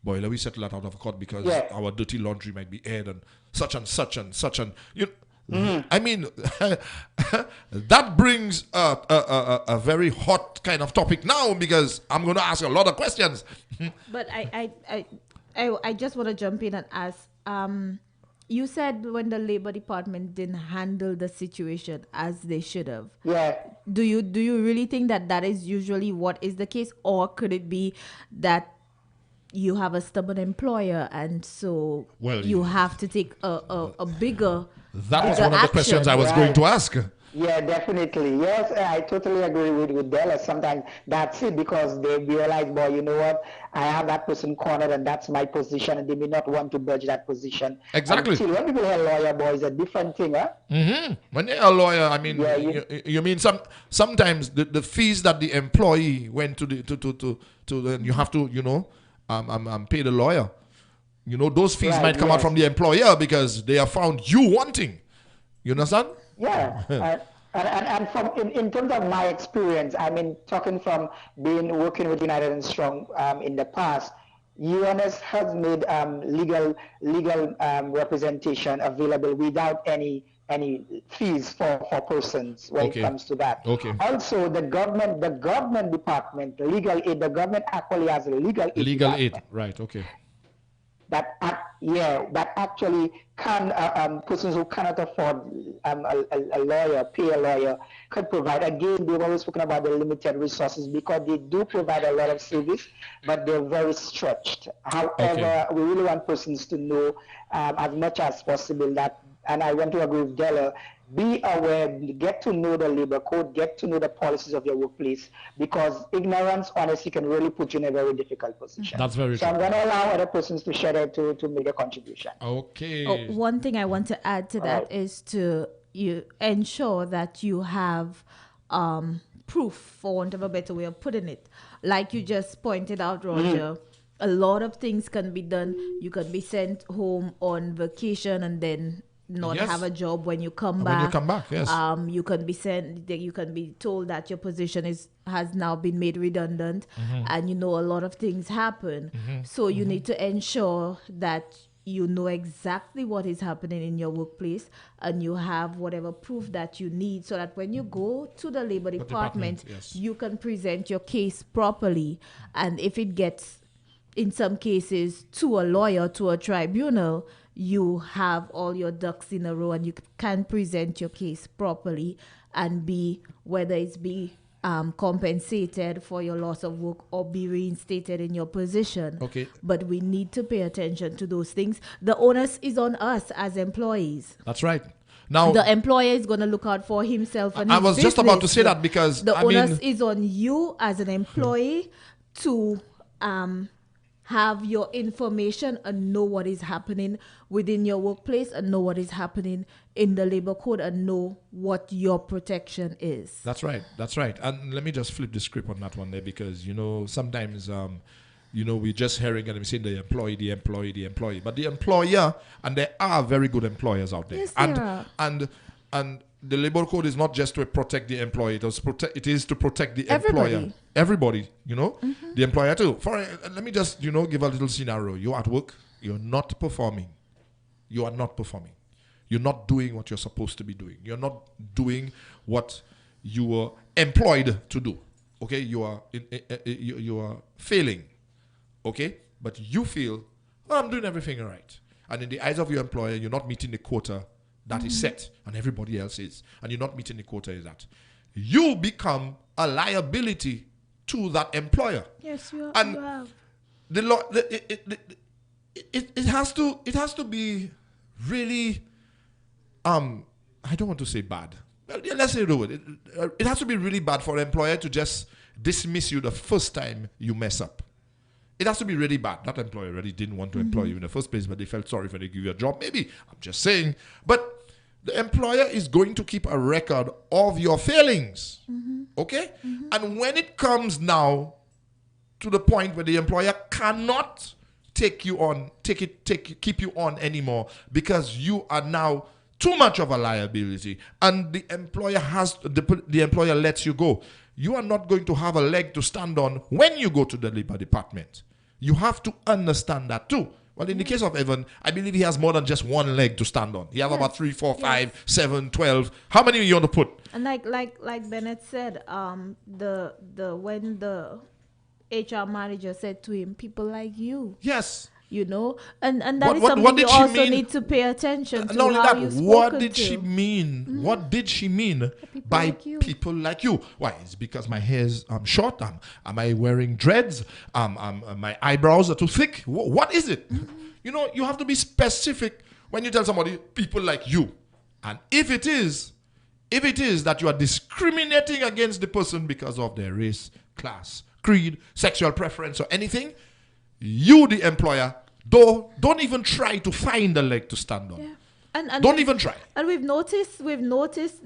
boy, let me settle that out of court because our dirty laundry might be aired and such and such and such and I mean, that brings a very hot kind of topic now, because I'm going to ask a lot of questions. But I just want to jump in and ask, you said when the Labor Department didn't handle the situation as they should have. Yeah. Do you really think that is usually what is the case, or could it be that you have a stubborn employer and so you have to take a bigger That was one of the questions I was going to ask. Yeah, definitely. Yes, I totally agree with Della. Sometimes that's it, because they realize, boy, you know what? I have that person cornered and that's my position, and they may not want to budge that position. Exactly. Until when people hear lawyer, boy, it's a different thing, huh? When you're a lawyer, I mean, you mean sometimes the fees that the employee went to the you have to, pay the lawyer. Those fees might come out from the employer because they have found you wanting. You understand? Yeah. And from in terms of my experience, I mean, talking from working with United and Strong in the past, UNS has made legal representation available without any fees for persons when it comes to that. Okay. Also, the government department, legal aid, the government actually has a legal aid. Legal aid, right? Okay. That actually can persons who cannot afford a lawyer, pay a lawyer, could provide. Again, they've always spoken about the limited resources because they do provide a lot of service, but they're very stretched. However, we really want persons to know as much as possible that, and I want to agree with Della, be aware, get to know the labor code, get to know the policies of your workplace, because ignorance, honestly, can really put you in a very difficult position. That's very true. So I'm going to allow other persons to share that to make a contribution. Okay. One thing I want to add to that is to ensure that you have proof, for want of a better way of putting it. Like you just pointed out, Roger, a lot of things can be done. You can be sent home on vacation and then not have a job when you come back. When you come back, yes. You can be you can be told that your position has now been made redundant, and a lot of things happen. So you need to ensure that you know exactly what is happening in your workplace, and you have whatever proof that you need, so that when you go to the Labor Department, you can present your case properly. And if it gets, in some cases, to a lawyer, to a tribunal, you have all your ducks in a row and you can present your case properly and whether it's compensated for your loss of work or be reinstated in your position. Okay. But we need to pay attention to those things. The onus is on us as employees. That's right. Now, the employer is going to look out for himself and I was just about to say that, because the onus is on you as an employee to have your information and know what is happening within your workplace and know what is happening in the labor code and know what your protection is. That's right. And let me just flip the script on that one there, because sometimes we're just hearing and we're saying the employee, but the employer, and there are very good employers out there. Yes, there are. And the labor code is not just to protect the employee; it is to protect the employer. Everybody, the employer too. Let me just give a little scenario. You're at work. You're not performing. You are not performing. You're not doing what you're supposed to be doing. You're not doing what you were employed to do. Okay, you are failing. Okay, but you feel, I'm doing everything right, and in the eyes of your employer, you're not meeting the quota that is set, and everybody else is, and you're not meeting the quota is that. You become a liability to that employer. Yes, you and you have. The law, it has to be really, I don't want to say bad. Well, yeah, let's say it has to be really bad for an employer to just dismiss you the first time you mess up. It has to be really bad. That employer really didn't want to employ you in the first place, but they felt sorry for they give you a job. Maybe, I'm just saying. But the employer is going to keep a record of your failings. Okay? And when it comes now to the point where the employer cannot keep you on anymore because you are now too much of a liability, and the employer lets you go, you are not going to have a leg to stand on when you go to the Labor Department. You have to understand that too. Well, in the case of Evan, I believe he has more than just one leg to stand on. He has about 3, 4, 5, 7, 12. How many you want to put? And like Bennett said, when the HR manager said to him, people like you. Yes. you know, and that is something you also need to pay attention to. Not only how that, you're what did to. she mean? Mm-hmm. What did she mean by people like you? Why? It's because my hair's short? Am I wearing dreads? My eyebrows are too thick? What is it? Mm-hmm. You know, you have to be specific when you tell somebody people like you. And if it is that you are discriminating against the person because of their race, class, creed, sexual preference, or anything, you, the employer, don't even try to find a leg to stand on. Yeah. And don't even try. And we've noticed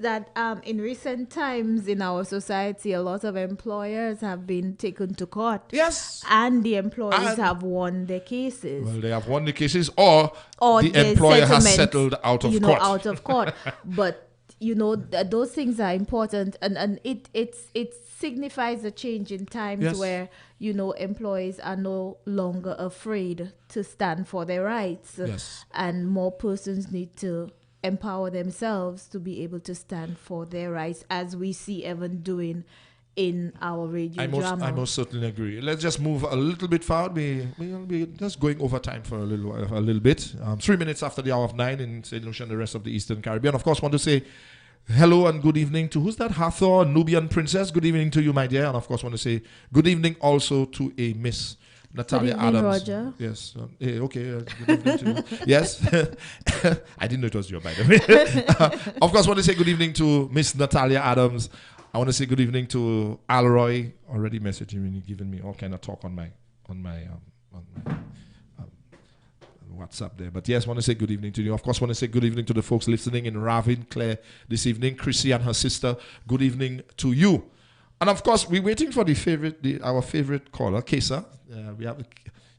that in recent times in our society, a lot of employers have been taken to court. Yes. And the employees have won their cases. Well, they have won the cases, or the employer has settled out of court. Out of court. But those things are important, and it signifies a change in times where employees are no longer afraid to stand for their rights, and more persons need to empower themselves to be able to stand for their rights, as we see Evan doing in our radio drama. I most certainly agree. Let's just move a little bit forward. We'll be just going over time for a little bit. 3 minutes after the hour of 9 in St. Lucia and the rest of the Eastern Caribbean. Of course, want to say hello and good evening to, who's that? Hathor, Nubian Princess. Good evening to you, my dear. And of course, want to say good evening also to a Miss Natalia good evening, Adams. Roger. Yes. Good evening to you. Yes. I didn't know it was you, by the way. Of course, want to say good evening to Miss Natalia Adams. I want to say good evening to Alroy. Already messaging me, giving me all kind of talk on my WhatsApp there. But yes, want to say good evening to you. Of course, want to say good evening to the folks listening in Ravin, Claire this evening. Chrissy and her sister, good evening to you. And of course, we're waiting for our favorite caller, Kesa.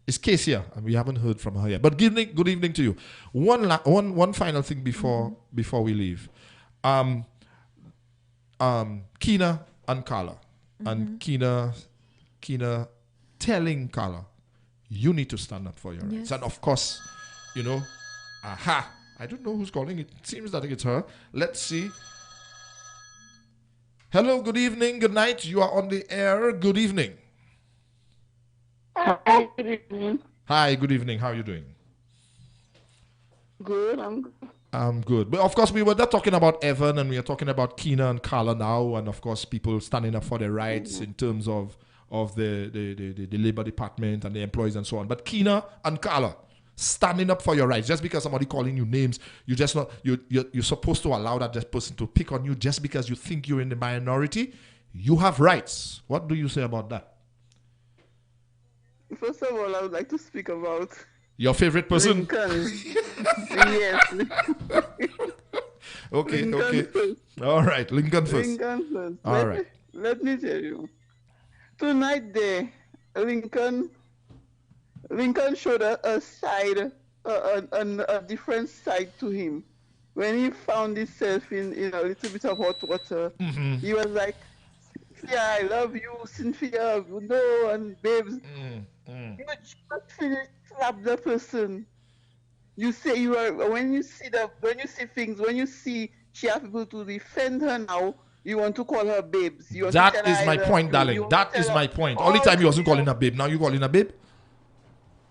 It's Kesia, and we haven't heard from her yet. But good evening to you. One final thing before we leave. Kina and Carla, and Kina telling Carla, you need to stand up for your rights. And of course, I don't know who's calling. It seems that it's her. Let's see. Hello, good evening, good night. You are on the air. Good evening. Hi, good evening. Hi, good evening. How are you doing? Good, I'm good. I'm good. But of course, we were not talking about Evan, and we are talking about Kina and Carla now, and of course, people standing up for their rights in terms of the Labor Department and the employees and so on. But Kina and Carla, standing up for your rights. Just because somebody calling you names, you're supposed to allow that person to pick on you just because you think you're in the minority. You have rights. What do you say about that? First of all, I would like to speak about your favorite person. Lincoln. Yes. Okay. Lincoln first. All right, Lincoln first. Lincoln first. All right. Let me tell you. Tonight Lincoln showed a side, a different side to him. When he found himself in a little bit of hot water, he was like, Cynthia, I love you, Cynthia, no, and babes. You just finish slap the person. You say when you see things, when you see she has people to defend her now, you want to call her babes. That is my point, darling. That is my point. Only time you wasn't calling her babe. Now you calling her babe?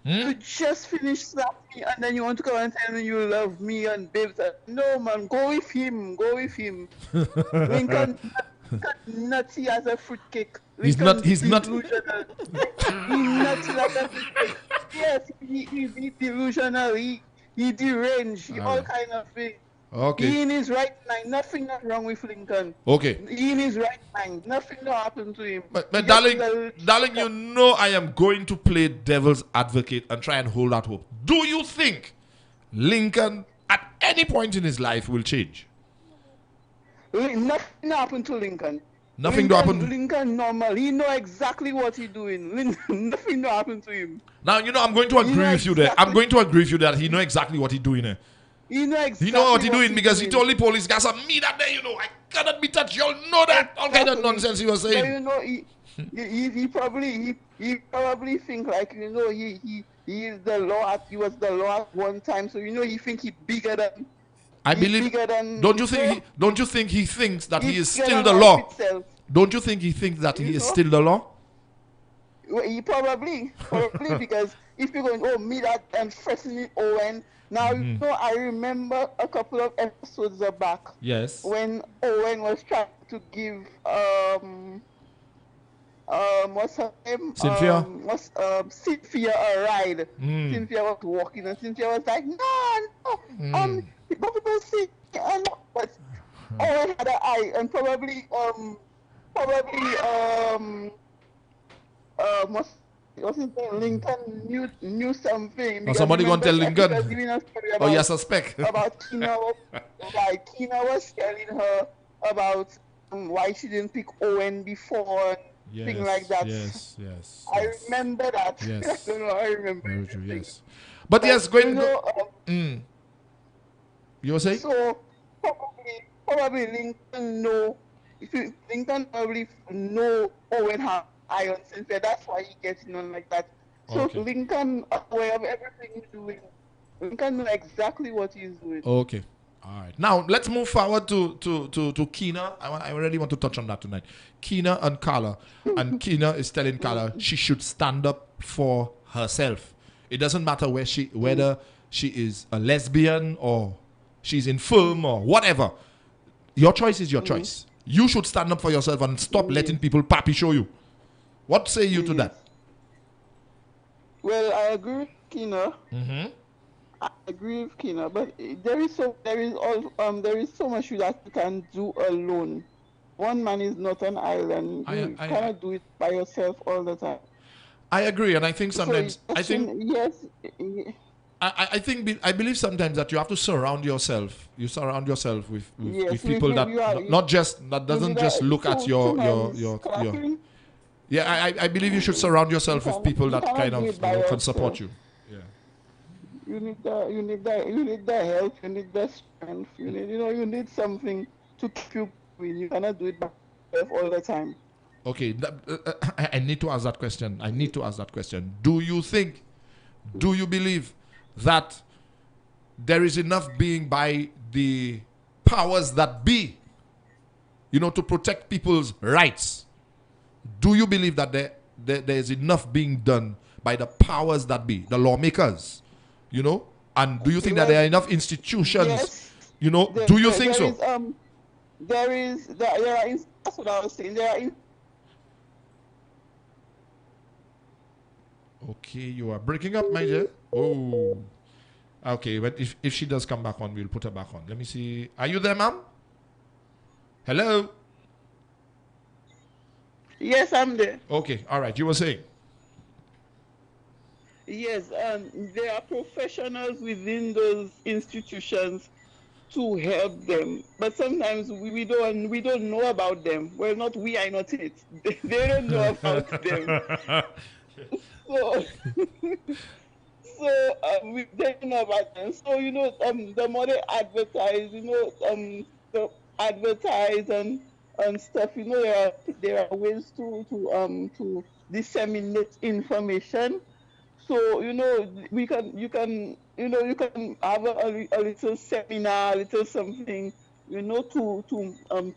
You just finished slapping me and then you want to come and tell me you love me and babes. No, man, go with him. Lincoln nutty as a fruitcake. He's not. He's nutty like a fruitcake. Yes, he's delusional. He deranged. All kind of things. Okay. He in his right mind. Nothing not wrong with Lincoln. Okay. He in his right mind. Nothing not happened to him. But darling, you know I am going to play devil's advocate and try and hold out hope. Do you think Lincoln at any point in his life will change? Nothing happened to Lincoln. Nothing happened. Lincoln normal. He know exactly what he's doing. Nothing happened to him. Now I'm going to agree with you there. I'm going to agree with you that he know exactly what he's doing. He know exactly. He know what he's doing because he told the police guys, me that day, I cannot be touched. You'll know that. All kind of nonsense he was saying. But he probably think like he is the law. He was the law at one time, so he think he bigger than. I believe. Don't you think he thinks that he is still the law? Don't you think he thinks that he is still the law? Probably because if you're going, oh, me that and threatening Owen. Now, you know, I remember a couple of episodes back. Yes. When Owen was trying to give what's her name? Cynthia. Cynthia a ride. Cynthia was walking, and Cynthia was like, no, people see, and but Owen had an eye, and probably what's his name? Lincoln knew something. Or somebody gonna tell Lincoln. Oh, you suspect. About Kina, like Kina was telling her about why she didn't pick Owen before, things like that. Yes. I remember that. Yes. I don't know. I remember. Very true. Yes. But yes, going. You were saying? So probably Lincoln know. Lincoln probably know Owen have iron Cynthia. That's why he gets on like that. So Lincoln aware of everything he's doing. Lincoln know exactly what he's doing. Okay. All right. Now let's move forward to Kina. I really want to touch on that tonight. Kina and Carla. And Kina is telling Carla she should stand up for herself. It doesn't matter whether she is a lesbian or she's infirm or whatever. Your choice is your choice. You should stand up for yourself and stop letting people pappy show you. What say you to that? Well, I agree with Kina. I agree with Kina, but there is so much that you can do alone. One man is not an island. You cannot do it by yourself all the time. I agree, and I think sometimes I believe sometimes that you have to surround yourself. You surround yourself with people that doesn't just look at your. Yeah, I believe you should surround yourself with people that kind of can support you. Yeah. You need the help. You need the strength. You need something to keep you going. You cannot do it by yourself all the time. Okay, I need to ask that question. Do you believe that there is enough being by the powers that be, to protect people's rights? Do you believe that there is enough being done by the powers that be, the lawmakers, And do you think that there are enough institutions, Yes. Do you think so? That's what I was saying. Okay, you are breaking up, my dear. Oh. Okay, but if she does come back on, we'll put her back on. Let me see. Are you there, ma'am? Hello? Yes, I'm there. Okay, all right. You were saying? Yes, there are professionals within those institutions to help them, but sometimes we don't know about them. Well, not we are not it. They don't know about them. So we don't know about them. So the more they advertise, the advertise and stuff. There are ways to disseminate information. So you can have a little seminar, a little something, to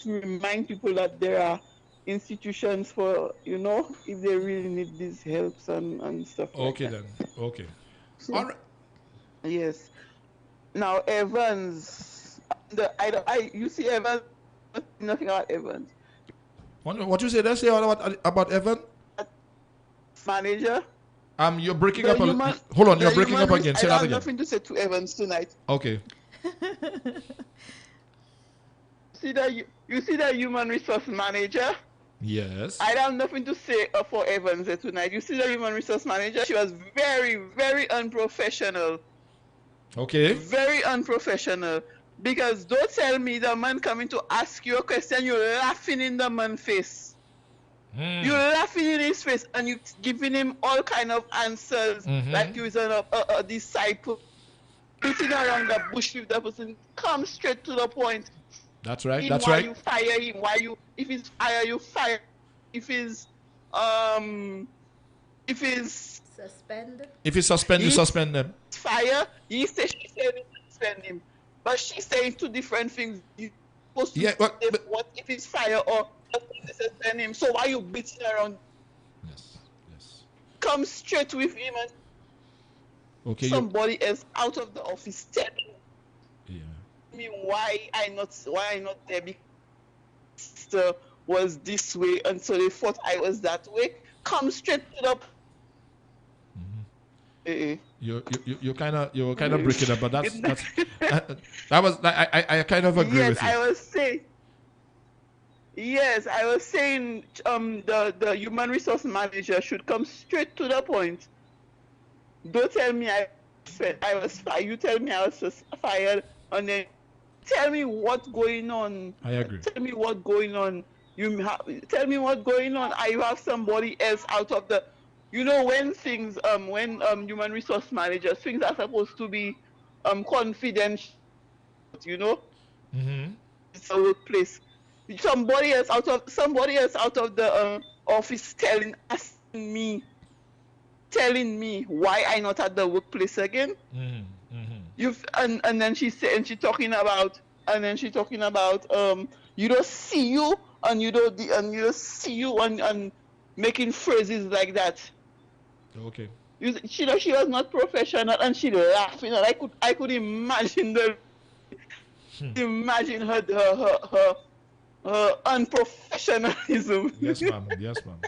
remind people that there are institutions for if they really need these helps and stuff. Okay, like that. then. Okay. So, all right. Yes. Now Evans, you see Evans, nothing about Evans. What you say? Let's say about Evan. Manager. You're breaking up. Hold on, you're breaking up again. Say that again. I have nothing to say to Evans tonight. Okay. You see the human resource manager? Yes. I have nothing to say for Evans tonight. You see the human resource manager? She was very, very unprofessional. Okay. Very unprofessional. Because don't tell me the man coming to ask you a question, you're laughing in the man's face. You're laughing in his face and you're giving him all kind of answers like you was a disciple. Beating around the bush with the person. Come straight to the point. That's right. Why you fire him? If he's fire, you fire. If he's suspend. If he's suspend, you suspend them. Fire. She said suspend him, but she's saying two different things. You supposed to what if it's fire or suspend him? So why are you beating around? Yes. come straight with him and Okay. Somebody else out of the office telling me why I not there because was this way, and so they thought I was that way. Come straight to the. You kind of breaking up, but that's that was I kind of agree with you. Yes, I was saying the human resource manager should come straight to the point. Don't tell me I was fired. You tell me I was just fired, and then tell me what's going on. I agree. Tell me what's going on. Tell me what's going on. I have somebody else out of the. You know, when things when human resource managers, things are supposed to be confidential. You know, it's a workplace. Somebody else out of the office telling me why I not at the workplace again. And then she talking about you don't see you and making phrases like that. Okay. She was not professional and she laughing, and I could imagine imagine her unprofessionalism. Yes, ma'am.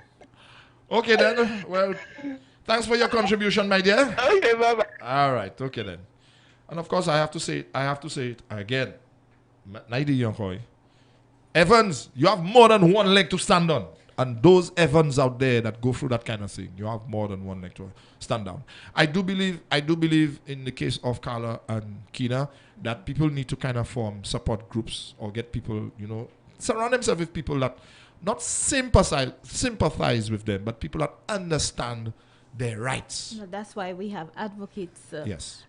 Okay then. Well, thanks for your contribution, my dear. Okay, bye-bye. All right. Okay then. And of course, I have to say it again. Naidi Yonkoi. Evans, you have more than one leg to stand on. And those Evans out there that go through that kind of thing, you have more than one leg to stand down. I do believe in the case of Carla and Kina that people need to kind of form support groups or get people, surround themselves with people that not sympathize with them, but people that understand their rights. That's why we have advocates. Yes.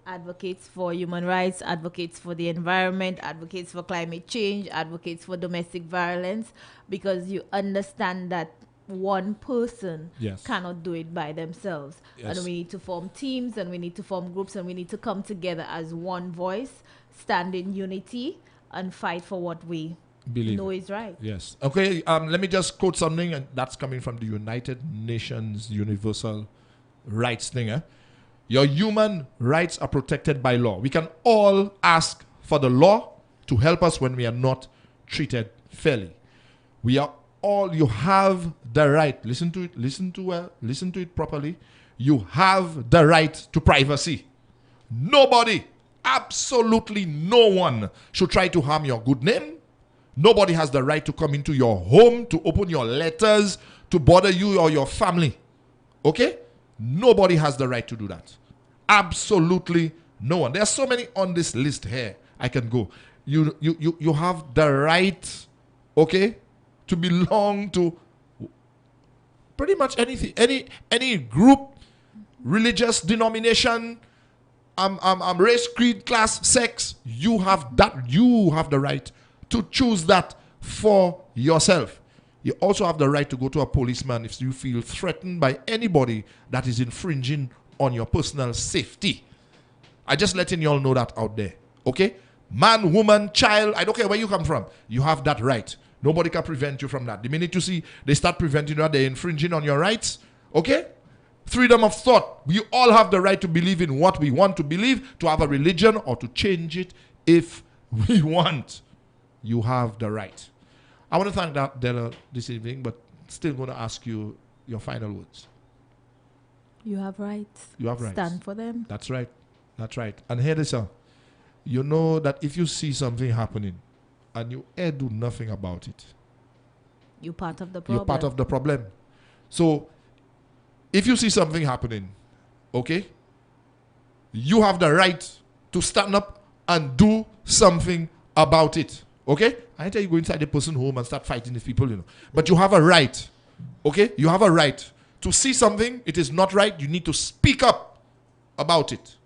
Advocates for human rights, advocates for the environment, advocates for climate change, advocates for domestic violence, because you understand that one person cannot do it by themselves. Yes. And we need to form teams, and we need to form groups, and we need to come together as one voice, stand in unity, and fight for what we know is right. Yes. Okay. Let me just quote something, and that's coming from the United Nations Universal Rights thing. Your human rights are protected by law. We can all ask for the law to help us when we are not treated fairly. You have the right. Listen to it properly. You have the right to privacy. Nobody, absolutely no one, should try to harm your good name. Nobody has the right to come into your home, to open your letters, to bother you or your family. Okay? Nobody has the right to do that. Absolutely no one. There are so many on this list here. I can go. You have the right, okay, to belong to pretty much anything, any group, religious denomination, race, creed, class, sex. You have that. You have the right to choose that for yourself. You also have the right to go to a policeman if you feel threatened by anybody that is infringing on your personal safety. I just letting you all know that out there. Okay? Man, woman, child, I don't care where you come from. You have that right. Nobody can prevent you from that. The minute you see they start preventing you, they're infringing on your rights. Okay? Freedom of thought. We all have the right to believe in what we want to believe, to have a religion, or to change it if we want. You have the right. I want to thank Della this evening, but still going to ask you your final words. You have rights. You have rights. Stand for them. That's right. That's right. And hear this, you know that if you see something happening and you do nothing about it, you're part of the problem. You're part of the problem. So if you see something happening, okay, you have the right to stand up and do something about it. Okay? I ain't tell you go inside the person's home and start fighting with people, But you have a right. Okay? You have a right to see something, it is not right, you need to speak up about it.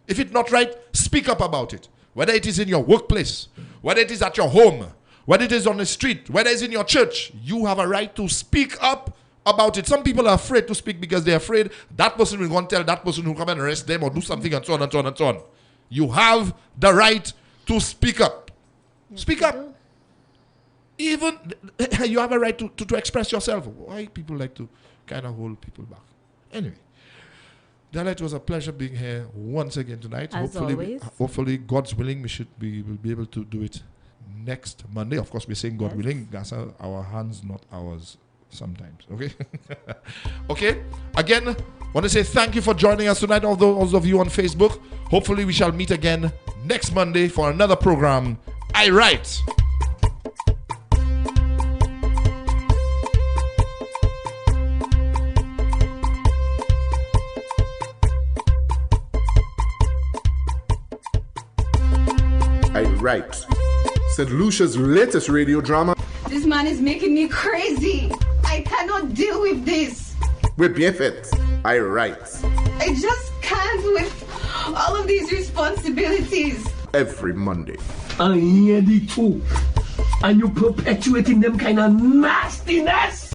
If it's not right, speak up about it. Whether it is in your workplace, whether it is at your home, whether it is on the street, whether it's in your church, you have a right to speak up about it. Some people are afraid to speak because they're afraid that person will go and tell that person who come and arrest them or do something and so on and so on and so on. You have the right to speak up. Speak up. Even you have a right to express yourself. Why people like to kind of hold people back. Anyway, Della, it was a pleasure being here once again tonight. As always. Hopefully, God's willing, we'll be able to do it next Monday. Of course, we're saying God willing. That's our hands, not ours. Sometimes, okay? Okay, again, want to say thank you for joining us tonight, all those of you on Facebook. Hopefully we shall meet again next Monday for another program, I Write. I Write, St. Lucia's latest radio drama. This man is making me crazy. I cannot deal with this. With bien fait, I Write. I just can't with all of these responsibilities. Every Monday. I hear the two. And you perpetuating them kind of nastiness.